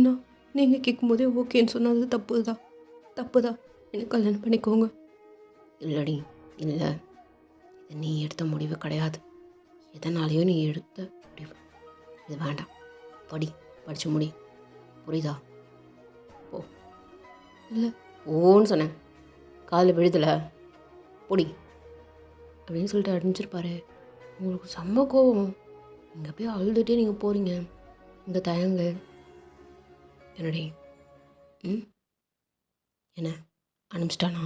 நான் நீங்கள் கேட்கும்போதே ஓகேன்னு சொன்னது தப்பு தான். என்னை கல்யாணம் பண்ணிக்கோங்க. இல்லடி, இல்லை, இது நீ எடுத்த முடிவு கிடையாது. எதனாலேயோ நீ எடுத்த முடிவு இது. வேண்டாம், படித்து முடி, புரியுதா? போ. இல்லை, ஓன்னு சொன்னேன், காலில் விழுதலை, பொடி அப்படின்னு சொல்லிட்டு அடிஞ்சிருப்பாரு. உங்களுக்கு செம்ம கோவம். இங்கே போய் அழுதுகிட்டே நீங்கள் போகிறீங்க. இந்த தயங்க என்னடி? என்ன அனுப்பிச்சிட்டானா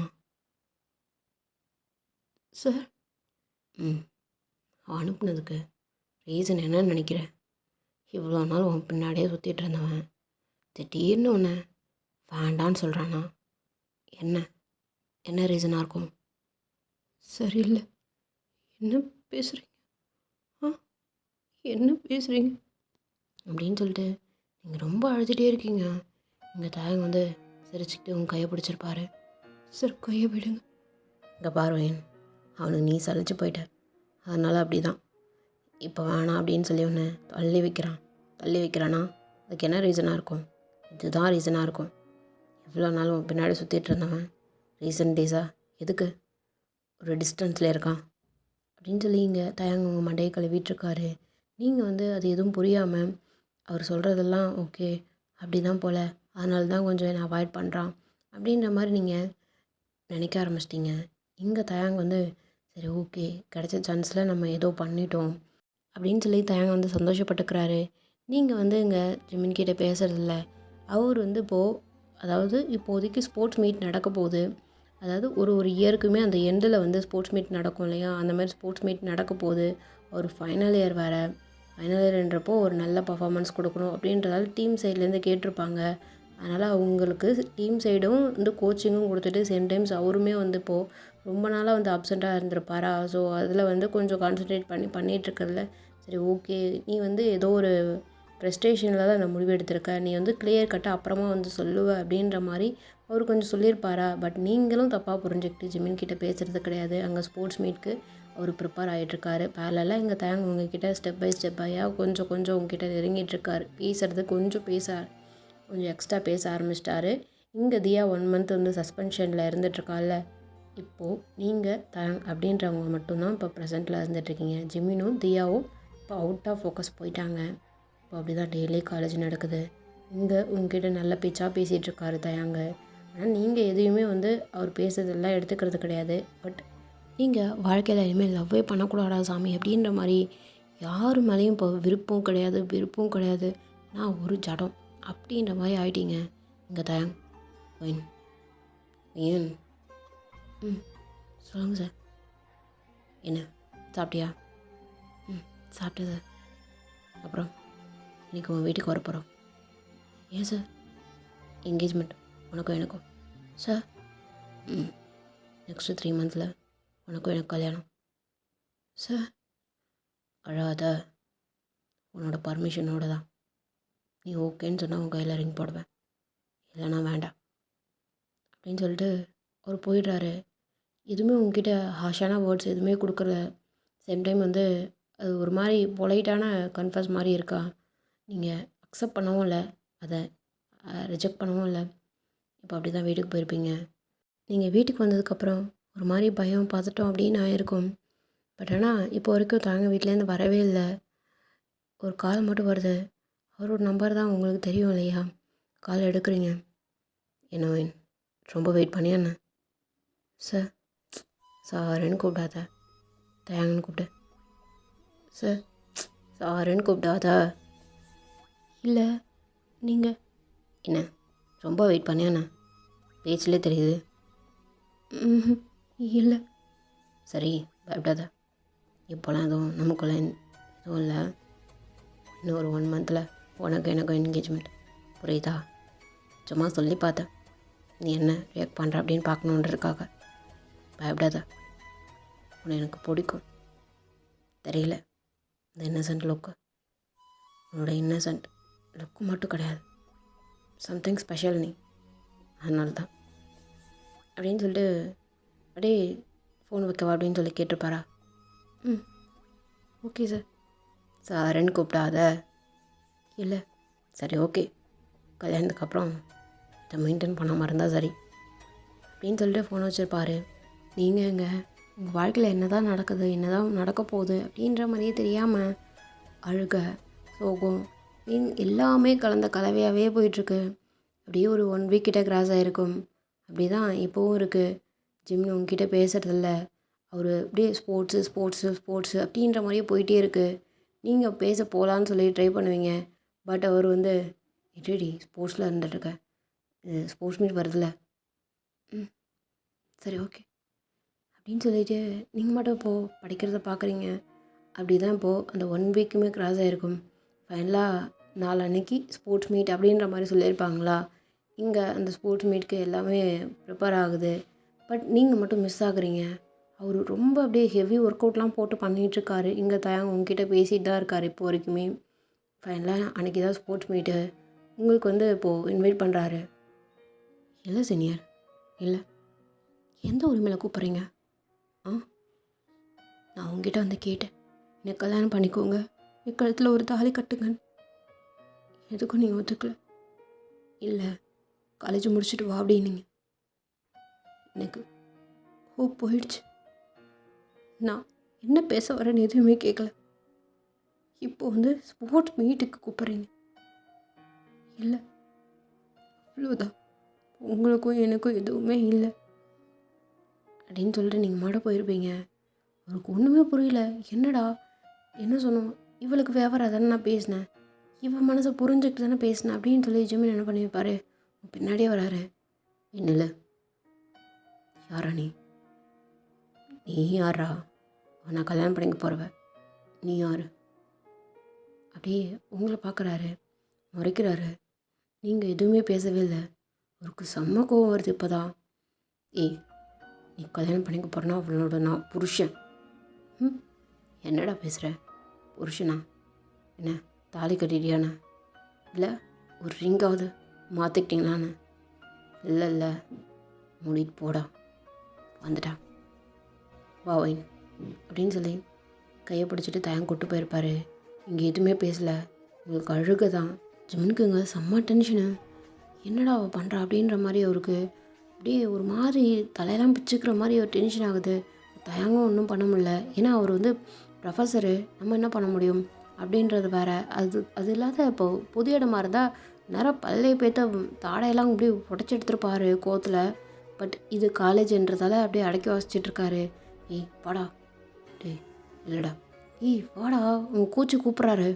சார்? அனுப்புனதுக்கு ரீசன் என்னன்னு நினைக்கிறேன்? இவ்வளோ நாள் உன் பின்னாடியே சுற்றிட்டு இருந்தவன் திடீர்னு ஒன்று வேண்டான்னு சொல்கிறானா? என்ன ரீசனாக இருக்கும்? சரியில்லை. என்ன பேசுகிறீங்க? என்ன பேசுகிறீங்க அப்படின்னு சொல்லிட்டு நீங்கள் ரொம்ப அழுதுகிட்டே இருக்கீங்க. எங்கள் தாயங்க வந்து சிரிச்சுக்கிட்டு உங்கள் கையை பிடிச்சிருப்பாரு. சார், கையை விடுங்க. இங்கே பார்வையன், அவனுக்கு நீ சலிச்சு போயிட்ட, அதனால் அப்படி தான் இப்போ வேணாம் அப்படின்னு சொல்லி ஒன்று தள்ளி வைக்கிறானா? அதுக்கு என்ன ரீசனாக இருக்கும்? இதுதான் ரீசனாக இருக்கும். எவ்வளோ நாள் உன் பின்னாடி சுற்றிட்டு இருந்தவன் ரீசன்ட் டேஸாக எதுக்கு ஒரு டிஸ்டன்ஸில் இருக்கான் அப்படின்னு சொல்லி இங்கே தயங்க உங்கள் மண்டையை கழுவிட்டுருக்காரு. நீங்கள் வந்து அது எதுவும் புரியாமல் அவர் சொல்கிறதெல்லாம் ஓகே அப்படி தான் போல், அதனால தான் கொஞ்சம் என்னை அவாய்ட் பண்ணுறான் அப்படின்ற மாதிரி நீங்கள் நினைக்க ஆரம்பிச்சிட்டிங்க. இங்கே தயாங்க வந்து சரி ஓகே, கிடைச்ச சான்ஸில் நம்ம ஏதோ பண்ணிட்டோம் அப்படின்னு சொல்லி தயாங்க வந்து சந்தோஷப்பட்டுக்கிறாரு. நீங்கள் வந்து இங்கே ஜிமின்கிட்ட பேசுகிறதில்ல. அவர் வந்து இப்போதைக்கு ஸ்போர்ட்ஸ் மீட் நடக்க போகுது. அதாவது ஒரு இயருக்குமே அந்த எண்டில் வந்து ஸ்போர்ட்ஸ் மீட் நடக்கும் இல்லையா, அந்த மாதிரி ஸ்போர்ட்ஸ் மீட் நடக்க போகுது. ஒரு ஃபைனல் இயர் வேறு. ஃபைனல் இயர்ன்றப்போ ஒரு நல்ல பர்ஃபார்மன்ஸ் கொடுக்கணும் அப்படின்றதால டீம் சைட்லேருந்து கேட்டிருப்பாங்க. அதனால் அவங்களுக்கு டீம் சைடும் வந்து கோச்சிங்கும் கொடுத்துட்டு சேம் டைம்ஸ் அவருமே வந்து இப்போது ரொம்ப நாளாக வந்து அப்சண்ட்டாக இருந்திருப்பாரா. ஸோ அதில் வந்து கொஞ்சம் கான்சன்ட்ரேட் பண்ணிகிட்ருக்கறதுல சரி ஓகே, நீ வந்து ஏதோ ஒரு ப்ரெஸ்டேஷனில் தான் அந்த முடிவு எடுத்திருக்க, நீ வந்து கிளியர் கட்டாக அப்புறமா வந்து சொல்லுவ அப்படின்ற மாதிரி அவர் கொஞ்சம் சொல்லியிருப்பாரா. பட் நீங்களும் தப்பாக புரிஞ்சுக்கிட்டு ஜிமின்கிட்ட பேசுகிறது கிடையாது. அங்கே ஸ்போர்ட்ஸ் மீட்க்கு அவர் ப்ரிப்பேர் ஆகிட்டுருக்காரு. பேரலாக இங்கே தேங்க உங்ககிட்ட ஸ்டெப் பை ஸ்டெப்பாக கொஞ்சம் உங்ககிட்ட நெருங்கிட்டுருக்காரு. பேசுகிறது கொஞ்சம் எக்ஸ்ட்ரா பேச ஆரம்பிச்சிட்டாரு. இங்கே தியா 1 மந்த் வந்து சஸ்பென்ஷனில் இருந்துகிட்ருக்கால. இப்போது நீங்கள் அப்படின்றவங்க மட்டும்தான் இப்போ ப்ரெசென்ட்டில் இருந்துகிட்ருக்கீங்க. ஜிமினும் தியாவும் இப்போ அவுட் ஆஃப் ஃபோக்கஸ் போயிட்டாங்க. இப்போ அப்படி தான் டெய்லி காலேஜ் நடக்குது. இங்கே உங்ககிட்ட நல்ல பேச்சாக பேசிகிட்ருக்காரு தயாங்க. ஆனால் நீங்கள் எதையுமே வந்து அவர் பேசுறதெல்லாம் எடுத்துக்கிறது கிடையாது. பட் நீங்கள் வாழ்க்கையில் இனிமேல் லவ்வே பண்ணக்கூடாதா சாமி அப்படின்ற மாதிரி யார் மேலேயும் இப்போ விருப்பம் கிடையாது. நான் ஒரு ஜடம் அப்படின்ற மாதிரி ஆயிட்டீங்க. இங்கே தயாங் ஏன் சொல்லுங்கள் சார். என்ன சாப்பிட்டியா? சாப்பிட்டேன் சார். அப்புறம் இன்றைக்கி உங்கள் வீட்டுக்கு வர போகிறோம். ஏன் சார்? என்கேஜ்மெண்ட் உனக்கும் எனக்கும் சார். நெக்ஸ்ட்டு 3 மந்த்தில் உனக்கும் எனக்கு கல்யாணம் சார். அழாத, உன்னோட பர்மிஷனோட தான். நீ ஓகேன்னு சொன்னால் உன் கையில் ரிங் போடுவேன், இல்லைனா வேண்டாம் அப்படின்னு சொல்லிட்டு அவர் போயிடுறாரு. எதுவுமே உங்ககிட்ட ஹாஷான வேர்ட்ஸ் எதுவுமே கொடுக்கல. சேம் டைம் வந்து அது ஒரு மாதிரி பொலைட்டான கன்ஃபர்ஸ் மாதிரி இருக்கா. நீங்கள் அக்செப்ட் பண்ணவும் இல்லை, அதை ரிஜெக்ட் பண்ணவும் இல்லை. இப்போ அப்படி தான் வீட்டுக்கு போயிருப்பீங்க. நீங்கள் வீட்டுக்கு வந்ததுக்கப்புறம் ஒரு மாதிரி பயம் பதட்டம் அப்படின்னு ஆயிருக்கும். பட் ஆனால் இப்போ வரைக்கும் தாங்க வீட்டிலேருந்து வரவே இல்லை. ஒரு கால் மட்டும் வருது. அவரோட நம்பர் தான் உங்களுக்கு தெரியும் இல்லையா, கால் எடுக்கிறீங்க. என்ன ரொம்ப வெயிட் பண்ணியா என்ன? சார், சாருன்னு கூப்பிடாத, தயாங்கன்னு கூப்பிட்டு. சார், சாருன்னு கூப்பிடாத. இல்லை நீங்கள் என்ன ரொம்ப வெயிட் பண்ணியாண்ணா? பேச்சிலே தெரியுது. இல்லை. சரி, பயப்படாத. இப்போலாம் எதுவும் நமக்குள்ள எதுவும் இல்லை. இன்னும் ஒரு 1 மந்தில் உனக்கு எனக்கும் என்கேஜ்மெண்ட், புரியுதா? சும்மா சொல்லி பார்த்தேன், நீ என்ன ரியாக்ட் பண்ணுற அப்படின்னு பார்க்கணுன்றதுக்காக. பயப்படாத, உன்னை எனக்கு பிடிக்கும். தெரியல, இந்த இன்னசென்ட் லுக்கு, உன்னோட இன்னசென்ட் லுக்கு மட்டும் கிடையாது, சம்திங் ஸ்பெஷல். நீ அதனால தான் அப்படின்னு சொல்லிட்டு அப்படியே ஃபோன் வைக்கவா அப்படின்னு சொல்லி கேட்டிருப்பாரா. ம் ஓகே சார். சாருன்னு கூப்பிடாத. இல்லை சரி ஓகே, கல்யாணத்துக்கு அப்புறம் இதை மெயின்டைன் பண்ணாமல் இருந்தால் சரி அப்படின்னு சொல்லிட்டு ஃபோன் வச்சுருப்பாரு. நீங்கள் எங்க உங்கள் வாழ்க்கையில் என்ன தான் நடக்குது, என்ன தான் நடக்க போகுது அப்படின்ற மாதிரியே தெரியாமல் அழுக, சோகம் எல்லாமே கலந்த கலவையாகவே போயிட்டுருக்கு. அப்படியே ஒரு 1 வீக் கிட்ட கிராஸ் ஆகிருக்கும். அப்படி தான் இப்போவும் இருக்குது. ஜிம் உங்ககிட்ட பேசுகிறதில்ல. அவர் அப்படியே ஸ்போர்ட்ஸு ஸ்போர்ட்ஸு ஸ்போர்ட்ஸு அப்படின்ற மாதிரியே போயிட்டே இருக்குது. நீங்கள் பேச போகலான்னு சொல்லி ட்ரை பண்ணுவீங்க. பட் அவர் வந்து என்னடி ஸ்போர்ட்ஸில் இருந்துட்டுருக்க, இது ஸ்போர்ட்ஸ் மீட் வருதுல்ல, ம் சரி ஓகே அப்படின்னு சொல்லிட்டு நீங்கள் மட்டும் இப்போது படிக்கிறத பார்க்குறீங்க. அப்படி தான் இப்போது அந்த 1 வீக்குமே கிராஸ் ஆகிருக்கும். ஃபைனலாக நாளன்னைக்கு ஸ்போர்ட்ஸ் மீட் அப்படின்ற மாதிரி சொல்லியிருப்பாங்களா. இங்கே அந்த ஸ்போர்ட்ஸ் மீட்க்கு எல்லாமே ப்ரிப்பேர் ஆகுது. பட் நீங்கள் மட்டும் மிஸ் ஆகுறீங்க. அவர் ரொம்ப அப்படியே ஹெவி ஒர்க் அவுட்லாம் போட்டு பண்ணிகிட்ருக்காரு. இங்கே தயாங்க உங்ககிட்ட பேசிகிட்டு தான் இருக்கார் இப்போ வரைக்குமே. ஃபைனலாக அன்றைக்கி தான் ஸ்போர்ட்ஸ் மீட்டு உங்களுக்கு வந்து இப்போது இன்வைட் பண்ணுறாரு. இல்லை சீனியர், இல்லை, எந்த உரிமையில் கூப்பிட்றீங்க? ஆ நான் உங்ககிட்ட வந்து கேட்டேன், என்னை கல்யாணம் பண்ணிக்கோங்க, என் கழுத்தில் ஒரு தாலி கட்டுங்கன்னு. எதுக்கும் நீங்கள் ஒத்துக்கல. இல்லை காலேஜ் முடிச்சுட்டு வா அப்படின்னீங்க. எனக்கு ஹோப் போயிடுச்சு. நான் என்ன பேச வரேன்னு எதுவுமே கேட்கல. இப்போ வந்து ஸ்போர்ட்ஸ் மீட்டுக்கு கூப்பிட்றீங்க. இல்லை அவ்வளோதான், உங்களுக்கும் எனக்கும் எதுவுமே இல்லை அப்படின்னு சொல்லிட்டு நீங்கள் மாட போயிருப்பீங்க. அவருக்கு ஒன்றுமே புரியல. என்னடா என்ன சொன்னோம், இவளுக்கு வியாபாரம் தானே நான் பேசினேன், இவன் மனசை புரிஞ்சுக்கிட்டு தானே பேசினேன் அப்படின்னு சொல்லி ஜிமின் என்ன பண்ணி வைப்பார், பின்னாடியே வராரு. என்னல யாரா நீ? நீ யாரா? அவனை கல்யாணம் பண்ணிக்க போகிறவ நீ யார்? அப்படியே உங்களை பார்க்குறாரு, முறைக்கிறாரு. நீங்கள் எதுவுமே பேசவே இல்லை. அவருக்கு செம்ம கோவம் வருது இப்போ தான். ஏய் நீ கல்யாணம் பண்ணிக்க போகிறனா அவளோட நான் புருஷன். என்னடா பேசுகிற? புருஷனா? என்ன தாலி கட்டிட்டியாண்ணே? இல்லை ஒரு ரிங்காவது மாற்றிக்கிட்டீங்களான்னு? இல்லை இல்லை, மூடிட்டு போடா, வந்துட்டா, வா வைன் அப்படின்னு சொல்லி கையை பிடிச்சிட்டு தயம் கொட்டு போயிருப்பார். இங்கே எதுவுமே பேசலை. உங்களுக்கு அழுக தான். ஜிமினுக்குங்க செம்ம டென்ஷனு. என்னடா அவள் பண்ணுறா அப்படின்ற மாதிரி அவருக்கு அப்படியே ஒரு மாதிரி தலையெல்லாம் பிச்சுக்கிற மாதிரி ஒரு டென்ஷன் ஆகுது. தயங்கம் ஒன்றும் பண்ண முடியல. ஏன்னா அவர் வந்து ப்ரொஃபஸரு, நம்ம என்ன பண்ண முடியும் அப்படின்றது வேறு. அது இல்லாத இப்போ புது இடமா இருந்தால் நேரம் பல்லையை பேத்த தாடையெல்லாம் அப்படியே உடச்சி எடுத்துருப்பாரு கோவத்தில். பட் இது காலேஜ்ன்றதால அப்படியே அடக்கி வாசிச்சிட்ருக்காரு. ஏய் வாடா, டேய் இல்லைடா, ஏய் வாடா, உங்கள் கூச்சி கூப்பிட்றாரு.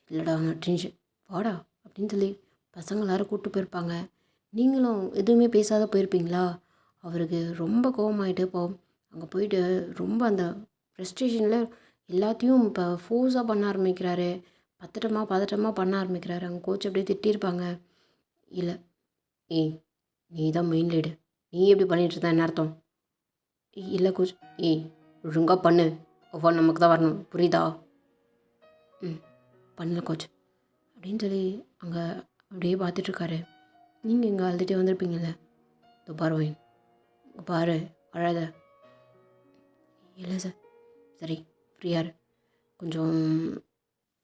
இல்லைடா நான் டென்ஷன், வாடா அப்படின்னு சொல்லி பசங்க எல்லாரும் கூப்பிட்டு போயிருப்பாங்க. நீங்களும் எதுவுமே பேசாத போயிருப்பீங்களா? அவருக்கு ரொம்ப கோவமாயிட்டு இப்போ அங்கே போயிட்டு ரொம்ப அந்த ஃப்ரஸ்ட்ரேஷனில் எல்லாத்தையும் இப்போ ஃபோர்ஸாக பண்ண ஆரம்பிக்கிறாரு. பதட்டமாக பண்ண ஆரம்பிக்கிறாரு. அங்கே கோச் அப்படியே திட்டியிருப்பாங்க. இல்லை ஏய் நீ தான் மெயின் லீடு, நீ எப்படி பண்ணிகிட்டு இருந்தா என்ன அர்த்தம்? இல்லை கோச், ஏய் ஒழுங்காக பண்ணு, ஒவ்வொரு நமக்கு தான் வரணும், புரியுதா? பண்ணல கோச் அப்படின்னு சொல்லி அங்கே அப்படியே பார்த்துட்ருக்காரு. நீங்கள் இங்கே அழுதுகிட்டே வந்திருப்பீங்கள்ல, இதோ பாரு வைன், பாரு அழாத. இல்லை சார், சரி ஃப்ரீயாக இரு, கொஞ்சம்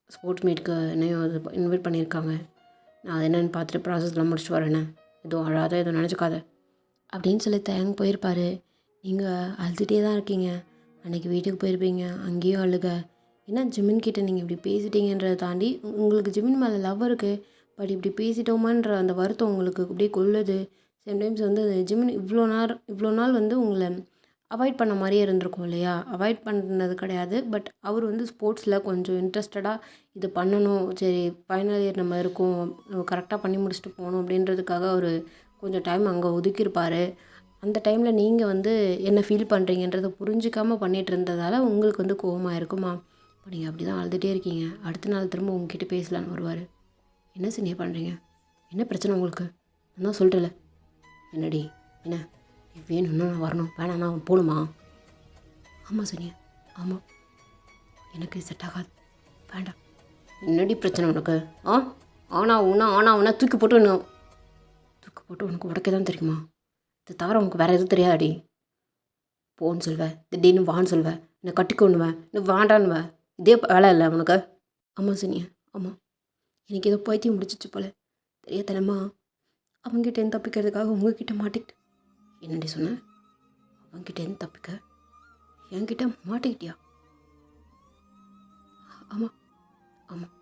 ஸ்போர்ட்ஸ் மீட்டுக்கு என்னையும் அது இன்வைட் பண்ணியிருக்காங்க, நான் அது என்னென்னு பார்த்துட்டு ப்ராசஸ்லாம் முடிச்சுட்டு வரேண்ணே, எதுவும் அழாத, எதுவும் நினச்சிக்காத அப்படின்னு சொல்லி தயங்க போயிருப்பார். நீங்கள் அழுதுகிட்டே தான் இருக்கீங்க. அன்றைக்கி வீட்டுக்கு போயிருப்பீங்க, அங்கேயும் அழுக. ஏன்னா ஜிமின் கிட்டே நீங்கள் இப்படி பேசிட்டீங்கன்றதை தாண்டி உங்களுக்கு ஜிமின் மேலே லவ் இருக்குது. பட் இப்படி பேசிட்டோமான்ற அந்த வருத்தம் உங்களுக்கு அப்படியே கொள்ளுது. சம்டைம்ஸ் வந்து ஜிமின் இவ்வளோ நாள் வந்து உங்களை அவாய்ட் பண்ண மாதிரியே இருந்திருக்கும் இல்லையா? அவாய்ட் பண்ணது கிடையாது. பட் அவர் வந்து ஸ்போர்ட்ஸில் கொஞ்சம் இன்ட்ரெஸ்டடாக இது பண்ணணும், சரி ஃபைனல் இயர் நம்ம இருக்கோம், கரெக்டாக பண்ணி முடிச்சுட்டு போகணும் அப்படின்றதுக்காக அவர் கொஞ்சம் டைம் அங்கே ஒதுக்கியிருப்பார். அந்த டைமில் நீங்கள் வந்து என்ன ஃபீல் பண்ணுறீங்கன்றதை புரிஞ்சிக்காமல் பண்ணிகிட்டு இருந்ததால் உங்களுக்கு வந்து கோவமாக இருக்குமா? இப்போ நீங்கள் அப்படி தான் அழுதுகிட்டே இருக்கீங்க. அடுத்த நாள் திரும்ப உங்ககிட்ட பேசலான்னு வருவார். என்ன சீனியர் பண்ணுறீங்க? என்ன பிரச்சனை உங்களுக்கு? நான் தான் சொல்லிட்டேன்ல. என்னடி என்ன வேணும்னா நான் வரணும், வேணாண்ணா போகணுமா? ஆமாம் சீனியர், ஆமாம், எனக்கு செட் ஆகாது, வேண்டாம். என்னடி பிரச்சனை உனக்கு? ஆனா தூக்கி போட்டு தூக்கு போட்டு உனக்கு உடைக்க தான் தெரியுமா? இது தவிர உனக்கு வேறு எதுவும் தெரியாதாடி? போன்னு சொல்வேன், திடீர்னு வான்னு சொல்வேன், என்னை கட்டிக்கொண்டுவேன், இன்னும் வேண்டான்னுவேன். இதே வேலை இல்லை உனக்கு? ஆமாம் சீனியர், ஆமாம். எனக்கு ஏதோ பைத்தியம் முடிச்சிச்சு போல. தெரியாதனமா அவங்ககிட்டேருந்து தப்பிக்கிறதுக்காக உங்ககிட்ட மாட்டிக்கிட்டேன். என்னடி சொன்ன? அவங்ககிட்டேருந்து தப்பிக்க என்கிட்ட மாட்டிக்கிட்டியா? ஆமாம் ஆமாம்.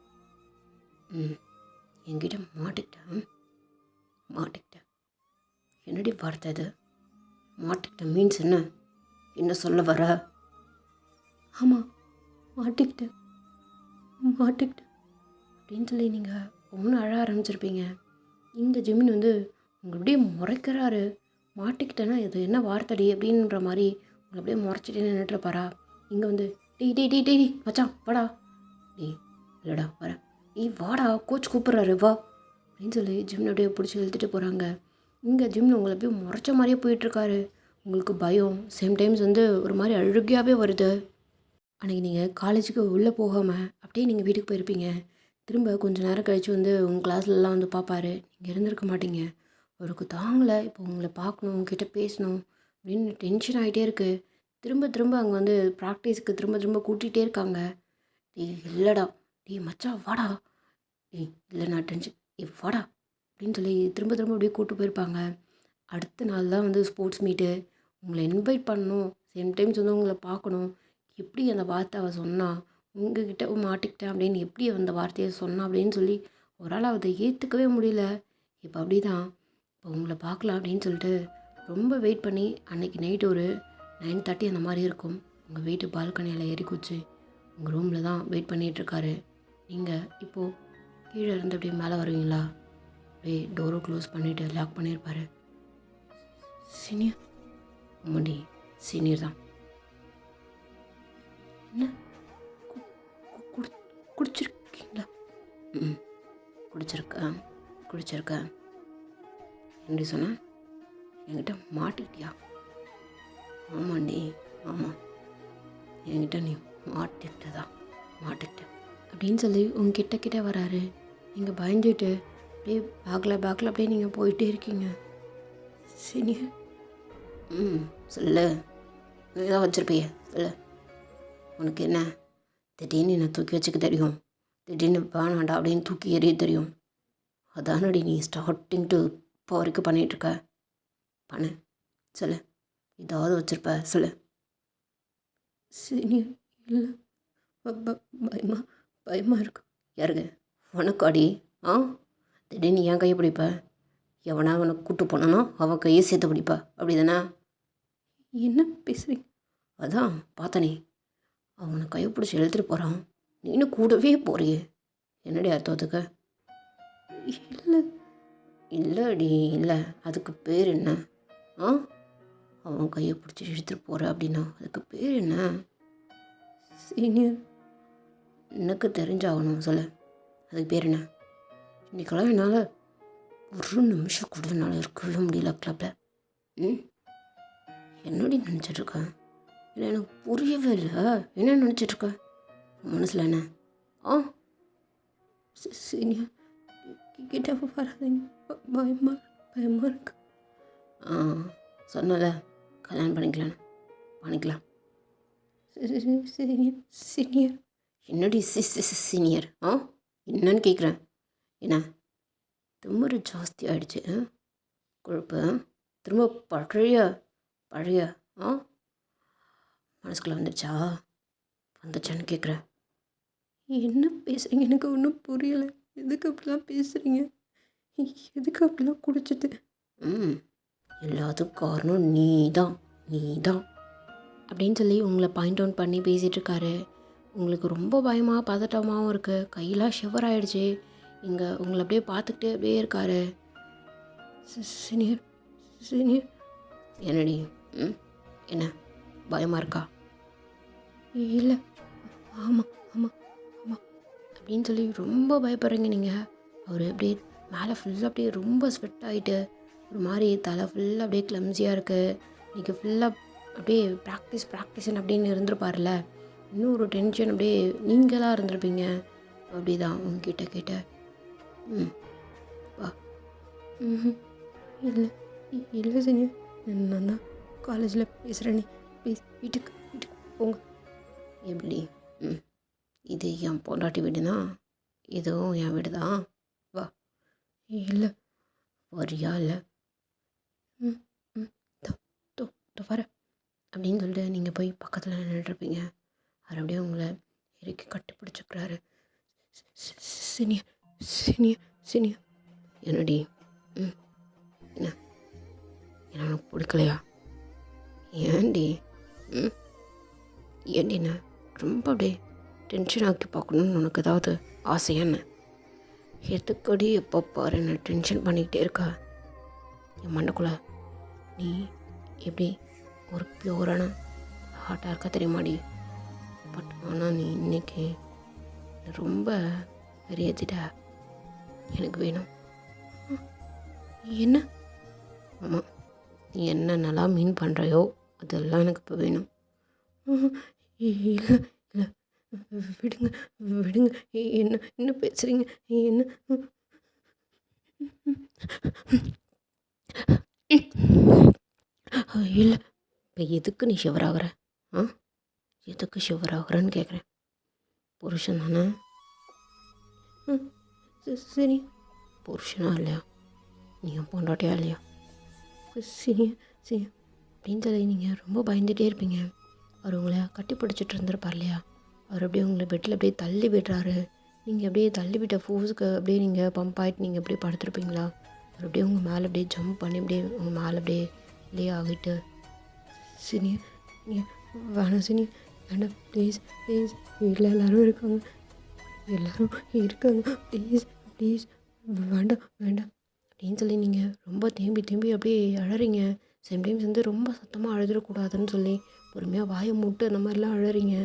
என்கிட்ட மாட்டிக்கிட்டேன். மாட்டிக்கிட்டேன் என்னடி வார்த்தை இது? மாட்டிக்கிட்டேன் மீன்ஸ் என்ன? என்ன சொல்ல வர? ஆமாம், மாட்டிக்கிட்டேன் மாட்டிக்கிட்டேன் அப்படின்னு சொல்லி நீங்கள் ஒன்றும் அழ ஆரம்பிச்சிருப்பீங்க. இந்த ஜெமின் வந்து உங்களை அப்படியே முறைக்கிறாரு. மாட்டிக்கிட்டேன்னா இது என்ன வார்த்தடி அப்படின்ற மாதிரி உங்களை அப்படியே முறைச்சிட்டே நின்றுட்டுருப்பாரா. இங்கே வந்து டேய் மச்சான் வாடா. டேய் இல்லைடா வரேன். வாடா கோச் கூப்பிட்றாரு வா அப்படின்னு சொல்லி ஜிம்னை அப்படியே பிடிச்சி இழுத்துட்டு போகிறாங்க. இங்கே ஜிம்னு உங்களை அப்படியே முறைச்ச மாதிரியே போயிட்டுருக்காரு. உங்களுக்கு பயம், சேம் டைம்ஸ் வந்து ஒரு மாதிரி அழுகையாகவே வருது. அன்றைக்கி நீங்கள் காலேஜுக்கு உள்ளே போகாமல் அப்படியே நீங்கள் வீட்டுக்கு போயிருப்பீங்க. திரும்ப கொஞ்சம் நேரம் கழித்து வந்து உங்கள் கிளாஸ்லலாம் வந்து பார்ப்பாரு. நீங்கள் இருந்திருக்க மாட்டீங்க. அவருக்கு தாங்கலை. இப்போ உங்களை பார்க்கணும், உங்ககிட்ட பேசணும் அப்படின்னு டென்ஷன் ஆகிட்டே இருக்குது. திரும்ப அங்கே வந்து ப்ராக்டிஸுக்கு திரும்ப கூட்டிகிட்டே இருக்காங்க. டேய் இல்லைடா, டேய் மச்சான் வாடா, டேய் இல்லைண்ணா டென்ஷன், வாடா அப்படின்னு சொல்லி திரும்ப அப்படியே கூப்பிட்டு போயிருப்பாங்க. அடுத்த நாள் தான் வந்து ஸ்போர்ட்ஸ் மீட்டு. உங்களை இன்வைட் பண்ணணும், சேம் டைம்ஸ் வந்து உங்களை பார்க்கணும். எப்படி அந்த வார்த்தை அவள் சொன்னா, உங்ககிட்ட மாட்டிக்கிட்டேன் அப்படின்னு எப்படி அந்த வார்த்தையை சொன்னா அப்படின்னு சொல்லி ஒரு ஆள் அதை ஏற்றுக்கவே முடியல. இப்போ அப்படி தான் இப்போ உங்களை பார்க்கலாம் அப்படின்னு சொல்லிட்டு ரொம்ப வெயிட் பண்ணி அன்றைக்கி நைட்டு ஒரு 9:30 அந்த மாதிரி இருக்கும். உங்கள் வீட்டு பால்கனியில் ஏறி குச்சி உங்கள் ரூமில் தான் வெயிட் பண்ணிகிட்ருக்காரு. நீங்கள் இப்போது கீழே இருந்து அப்படியே மேலே வருவீங்களா? அப்படியே டோரை க்ளோஸ் பண்ணிவிட்டு லாக் பண்ணியிருப்பாரு. சீனியர் ஆமாண்டி, சீனியர் தான். என்ன குடிச்சிருக்கீங்களா? குடிச்சிருக்கேன். எப்படி சொன்ன? என்கிட்ட மாட்டிக்கிட்டியா? ஆமாண்டி, ஆமாம், என்கிட்ட நீ மாட்டிக்கிட்ட அப்படின்னு சொல்லி கிட்ட வராரு. நீங்கள் பயந்துட்டு அப்படியே பேக்கில் அப்படியே நீங்கள் போயிட்டே இருக்கீங்க. சீனியர் சொல்லு, நீ தான் வச்சுருப்பிய சொல்லு. உனக்கு என்ன திடீர்னு என்னை தூக்கி வச்சுக்க தெரியும், திடீர்னு வேணாண்டா அப்படின்னு தூக்கி எறிய தெரியும். அதானடி நீ ஸ்டார்டிங் டு இப்போ வரைக்கும் பண்ணிகிட்ருக்க. பண்ணு சொல்லு, ஏதாவது வச்சுருப்ப சொல்லு. சீனியர் இல்லை, பயமாக இருக்கு. யாருங்க? உனக்கு அடி. திடீர்னு என் கையை பிடிப்ப. எவனா அவனை கூட்டு போனானோ அவன் கையை சேர்த்து பிடிப்பா, அப்படி தானே? என்ன பேசுகிறீங்க? அதான் பார்த்தனே, அவனை கையை பிடிச்சி இழுத்துட்டு போகிறான், நீனும் கூடவே போறியே. என்னடி அர்த்தத்துக்கு? இல்லடி இல்லை, அதுக்கு பேர் என்ன? அவன் கையை பிடிச்சி இழுத்துட்டு போகிற அப்படின்னா அதுக்கு பேர் என்ன? சீனியர் எனக்கு தெரிஞ்சாகணும், சொல்லு, அதுக்கு பேர் என்ன? இன்றைக்கெல்லாம் என்னால் ஒரு நிமிஷம் கூட என்னால் இருக்கவே முடியல கிளப்பில். என்னடி நினச்சிட்ருக்க? இல்லை எனக்கு புரியவே இல்லை. என்ன நினச்சிட்ருக்க மனசில்? என்ன? சீனியர் கிட்ட வராதிங்க, பயமாக இருக்கு. சொன்னல கல்யாணம் பண்ணிக்கலாம். சீனியர் என்னடி சீனியர்? என்னன்னு கேட்குறேன். என்ன திமிரு ஜாஸ்தி ஆகிடுச்சு, கொழுப்பு திரும்ப பழைய மனசுக்குள்ளே வந்துச்சான்னு கேட்குறேன். என்ன பேசுகிறீங்க? எனக்கு ஒன்றும் புரியலை. எதுக்கு அப்படிலாம் பேசுகிறீங்க? எதுக்கு அப்படிலாம் குடிச்சிட்டு? எல்லாத்துக்கும் காரணம் நீ தான் அப்படின்னு சொல்லி உங்களை பாயிண்ட் அவுட் பண்ணி பேசிகிட்ருக்காரு. உங்களுக்கு ரொம்ப பயமாக பதட்டமாகவும் இருக்குது. கையெல்லாம் ஷிவர் ஆகிடுச்சு. இங்கே உங்களை அப்படியே பார்த்துக்கிட்டே அப்படியே இருக்காரு. சீனியர் என்னடி? என்ன பயமாக இருக்கா? இல்லை, ஆமாம் அப்படின்னு சொல்லி ரொம்ப பயப்படுறீங்க நீங்கள். அவர் அப்படியே மேலே ஃபுல்லாக அப்படியே ரொம்ப ஸ்வெட் ஆகிட்டு ஒரு மாதிரி தலை ஃபுல்லாக அப்படியே கிளம்ஸியாக இருக்குது. நீங்கள் ஃபுல்லாக அப்படியே ப்ராக்டிஸ் அப்படின்னு இருந்திருப்பார்ல, இன்னும் ஒரு டென்ஷன் அப்படியே நீங்களாக இருந்திருப்பீங்க. அப்படி தான் உங்ககிட்ட வா. இல்லை இல்லை சீனியர், நான் தான் காலேஜில் பேசுகிறேன். நீ ப்ளீஸ் வீட்டுக்கு வீட்டுக்கு போங்க. எப்படி? ம், இது என் பொண்டாட்டி வீடு தான், இதுவும் என் வீடு தான். வா. இல்லை வரியா இல்லை? ம் ம் தோ தோ தோ வர அப்படின்னு சொல்லிட்டு நீங்கள் போய் பக்கத்தில் நின்றுருப்பீங்க. அவர் அப்படியே உங்களை இறுக்கி கட்டி பிடிச்சிக்கிறாரு. Senior senior senior. என்னடி? ம் என்ன என்ன உனக்கு பிடிக்கலையா? ஏன்டி? ம் ஏண்டிண்ணா ரொம்ப அப்படியே டென்ஷன் ஆக்கி பார்க்கணுன்னு உனக்கு ஏதாவது ஆசையான்னு? எதுக்கடி எப்போ பாரு என்ன டென்ஷன் பண்ணிக்கிட்டே இருக்கா? என் மண்டக்குள்ளே நீ எப்படி ஒரு பியூரான ஹார்ட்டாக இருக்கா தெரியுமாடி? பட் ஆனால் நீ இன்னைக்கு ரொம்ப பெரியதிட்ட. எனக்கு வேணும். என்ன? ஆமாம், நீ என்ன நல்லா மீன் பண்ணுறையோ அதெல்லாம் எனக்கு இப்போ வேணும். இல்லை இல்லை, விடுங்க விடுங்க. என்ன என்ன பேசுகிறீங்க? என்ன? இல்லை, இப்போ எதுக்கு நீ ஷிவராகிற? ஆ, எதுக்கு ஷிவராகிறன்னு கேட்குறேன். புருஷன் தானே? சரி, புருஷனா இல்லையா? நீ என் பொண்டாட்டியா இல்லையா? சரி சரி அப்படின்னு சொல்லி நீங்கள் ரொம்ப பயந்துகிட்டே இருப்பீங்க. அவர் உங்களை கட்டி பிடிச்சிட்டு இருந்திருப்பார் இல்லையா? அவர் அப்படியே உங்களை பெட்டில் அப்படியே தள்ளி விடுறாரு. நீங்கள் அப்படியே தள்ளி விட்ட ஃபோர்ஸுக்கு அப்படியே நீங்கள் பம்ப் ஆகிட்டு நீங்கள் அப்படியே படுத்துருப்பீங்களா? அவர் அப்படியே உங்கள் மேலே அப்படியே ஜம்ப் பண்ணி அப்படியே உங்கள் மேலே அப்படியே லே ஆகிட்டு, சினி நீங்கள் வேணாம் சினி வேண்டாம், ப்ளீஸ் ப்ளீஸ், வீட்டில் எல்லோரும் இருக்காங்க, எல்லோரும் இருக்காங்க, ப்ளீஸ் ப்ளீஸ், வேண்டாம் வேண்டாம் அப்படின்னு சொல்லி நீங்கள் ரொம்ப தேம்பி தேம்பி அப்படியே அழறீங்க. சம்டைம்ஸ் வந்து ரொம்ப சத்தமாக அழுதுடக்கூடாதுன்னு சொல்லி பொறுமையாக வாயை மூட்டு அந்த மாதிரிலாம் அழறீங்க.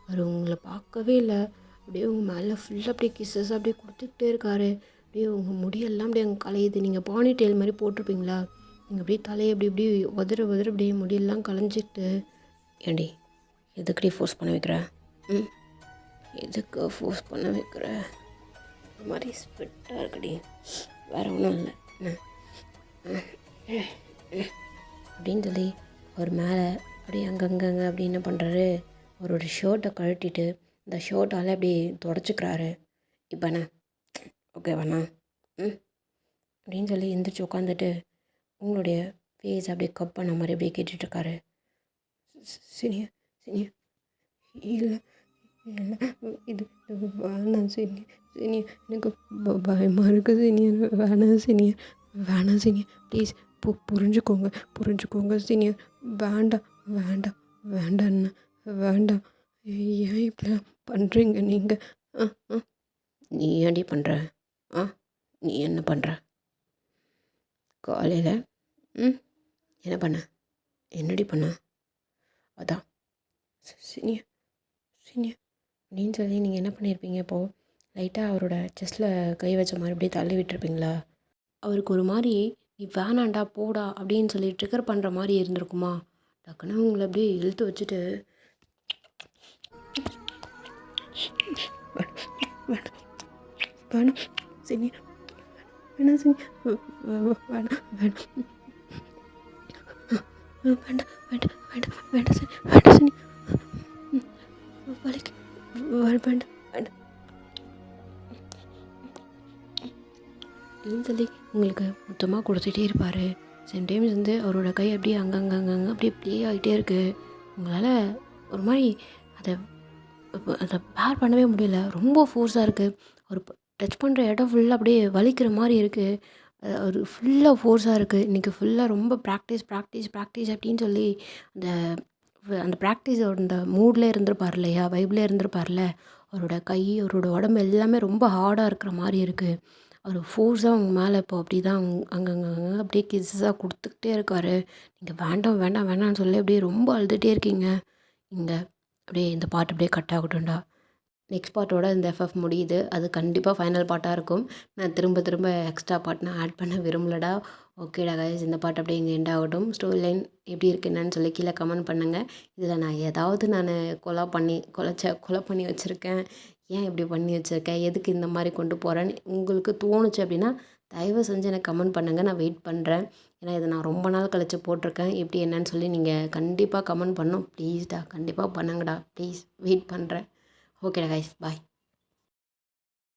அவர் உங்களை பார்க்கவே இல்லை. அப்படியே உங்கள் மேலே ஃபுல்லாக அப்படியே கிஸ்ஸஸ் அப்படியே கொடுத்துக்கிட்டே இருக்காரு. அப்படியே உங்கள் முடியெல்லாம் அப்படியே அங்கே கலையுது. நீங்கள் பானி டெயில் மாதிரி போட்டிருப்பீங்களா? நீங்கள் அப்படியே தலையை அப்படி இப்படி உதற அப்படியே முடியெல்லாம் கலைஞ்சிக்கிட்டு, ஏண்டி எதுக்கடி ஃபோர்ஸ் பண்ண வைக்கிற? ம், எதுக்கு ஃபோர்ஸ் பண்ண வைக்கிற? ஒரு மாதிரி ஸ்வெட்டாக இருக்குடி, வேறு ஒன்றும் இல்லை அப்படின்னு சொல்லி அவர் மேலே அப்படியே அங்கங்கே அப்படி என்ன பண்ணுறாரு, அவரோட ஷர்ட்டை கழட்டிட்டு இந்த ஷர்ட்டால் அப்படியே தொடச்சிக்கிறாரு. இப்போ என்ன ஓகேவாண்ணா? ம் அப்படின்னு சொல்லி எந்திரிச்சு உட்காந்துட்டு உங்களுடைய ஃபேஸ் அப்படியே கப் பண்ண மாதிரி அப்படியே கேட்டுட்ருக்காரு. சீனியர் சீனியர், இல்லை இல்லை, இது வேணாம் சீனியர் சீனியர், எனக்கு பயமாக இருக்குது சீனியர், வேணாம் சீனியர் வேணாம் சீனியர், ப்ளீஸ் புரிஞ்சுக்கோங்க புரிஞ்சுக்கோங்க சீனியர், வேண்டாம் வேண்டாம் வேண்டாண்ணா வேண்டாம், ஏன் இப்படிலாம் பண்ணுறீங்க நீங்கள்? ஆ ஆ நீ ஏன்டி பண்ணுற? ஆ, நீ என்ன பண்ணுற காலையில்? ம், என்ன பண்ண? என்னடி பண்ண? அதான் சீனியர் சீனியர் அப்படின்னு சொல்லி நீங்கள் என்ன பண்ணியிருப்பீங்க? இப்போது லைட்டாக அவரோட செஸ்ட்டில் கை வச்ச மாதிரி அப்படியே தள்ளி விட்டுருப்பீங்களா? அவருக்கு ஒரு மாதிரி நீ வேணாண்டா போடா அப்படின்னு சொல்லி ட்ரிகர் பண்ணுற மாதிரி இருந்திருக்குமா? டக்குன்னு உங்களை அப்படியே இழுத்து வச்சுட்டு, வேணாம் வேணாம் சீனியர், வேணாம் சீனியர், வேணாம் வேணாம் வேண்டாம் வேண்டாம் வேண்டாம் வேண்டாம் சரி வேண்டாம் சரி, வலிக்கு வேண்டாம் வேண்டாம் அப்படின்னு சொல்லி உங்களுக்கு மொத்தமாக கொடுத்துட்டே இருப்பார். சம்டைம்ஸ் வந்து அவரோட கை அப்படியே அங்கங்கே அப்படியே ப்ளே ஆகிட்டே இருக்குது. உங்களால் ஒரு மாதிரி அதை அதை பேர் பண்ணவே முடியல. ரொம்ப ஃபோர்ஸாக இருக்குது. ஒரு டச் பண்ணுற இடம் ஃபுல்லாக அப்படியே வலிக்கிற மாதிரி இருக்குது. ஒரு ஃபுல்லாக ஃபோர்ஸாக இருக்குது. இன்றைக்கி ஃபுல்லாக ரொம்ப ப்ராக்டிஸ் ப்ராக்டிஸ் ப்ராக்டிஸ் அப்படின்னு சொல்லி அந்த அந்த ப்ராக்டிஸோட அந்த மூடில் இருந்திருப்பார் இல்லையா, வைப்பில் இருந்திருப்பார்ல, அவரோட கை அவரோட உடம்பு எல்லாமே ரொம்ப ஹார்டாக இருக்கிற மாதிரி இருக்குது. அவர் ஃபோர்ஸாக உங்கள் மேலே இப்போ அப்படி தான் அங்கங்கே அப்படியே கிஸ்ஸாக கொடுத்துக்கிட்டே இருக்கார். நீங்கள் வேண்டாம் வேண்டாம் வேண்டாம்னு சொல்லி அப்படியே ரொம்ப அழுதுகிட்டே இருக்கீங்க. இங்கே அப்படியே இந்த பாட்டு அப்படியே கட் ஆகட்டும்டா. நெக்ஸ்ட் பார்ட்டோட இந்த எஃப்எஃப் முடியுது. அது கண்டிப்பாக ஃபைனல் பார்ட்டாக இருக்கும். நான் திரும்ப எக்ஸ்ட்ரா பார்ட் நான் ஆட் பண்ண விரும்பலடா. ஓகேடா கைஸ், இந்த பாட்டு அப்படியே இங்கே எண்ட் ஆகட்டும். ஸ்டோரி லைன் எப்படி இருக்குது என்னன்னு சொல்லி கீழே கமெண்ட் பண்ணுங்கள். இதில் நான் ஏதாவது கொலை பண்ணி வச்சுருக்கேன், ஏன் இப்படி பண்ணி வச்சுருக்கேன், எதுக்கு இந்த மாதிரி கொண்டு போகிறேன்னு உங்களுக்கு தோணுச்சு அப்படின்னா தயவு செஞ்சு எனக்கு கமெண்ட் பண்ணுங்கள். நான் வெயிட் பண்ணுறேன். ஏன்னா இதை நான் ரொம்ப நாள் கழிச்சு போட்டிருக்கேன். எப்படி என்னன்னு சொல்லி நீங்கள் கண்டிப்பாக கமெண்ட் பண்ணணும். ப்ளீஸ்டா கண்டிப்பாக பண்ணுங்கடா ப்ளீஸ். வெயிட் பண்ணுறேன். ஓகேடா கைஸ் பாய்.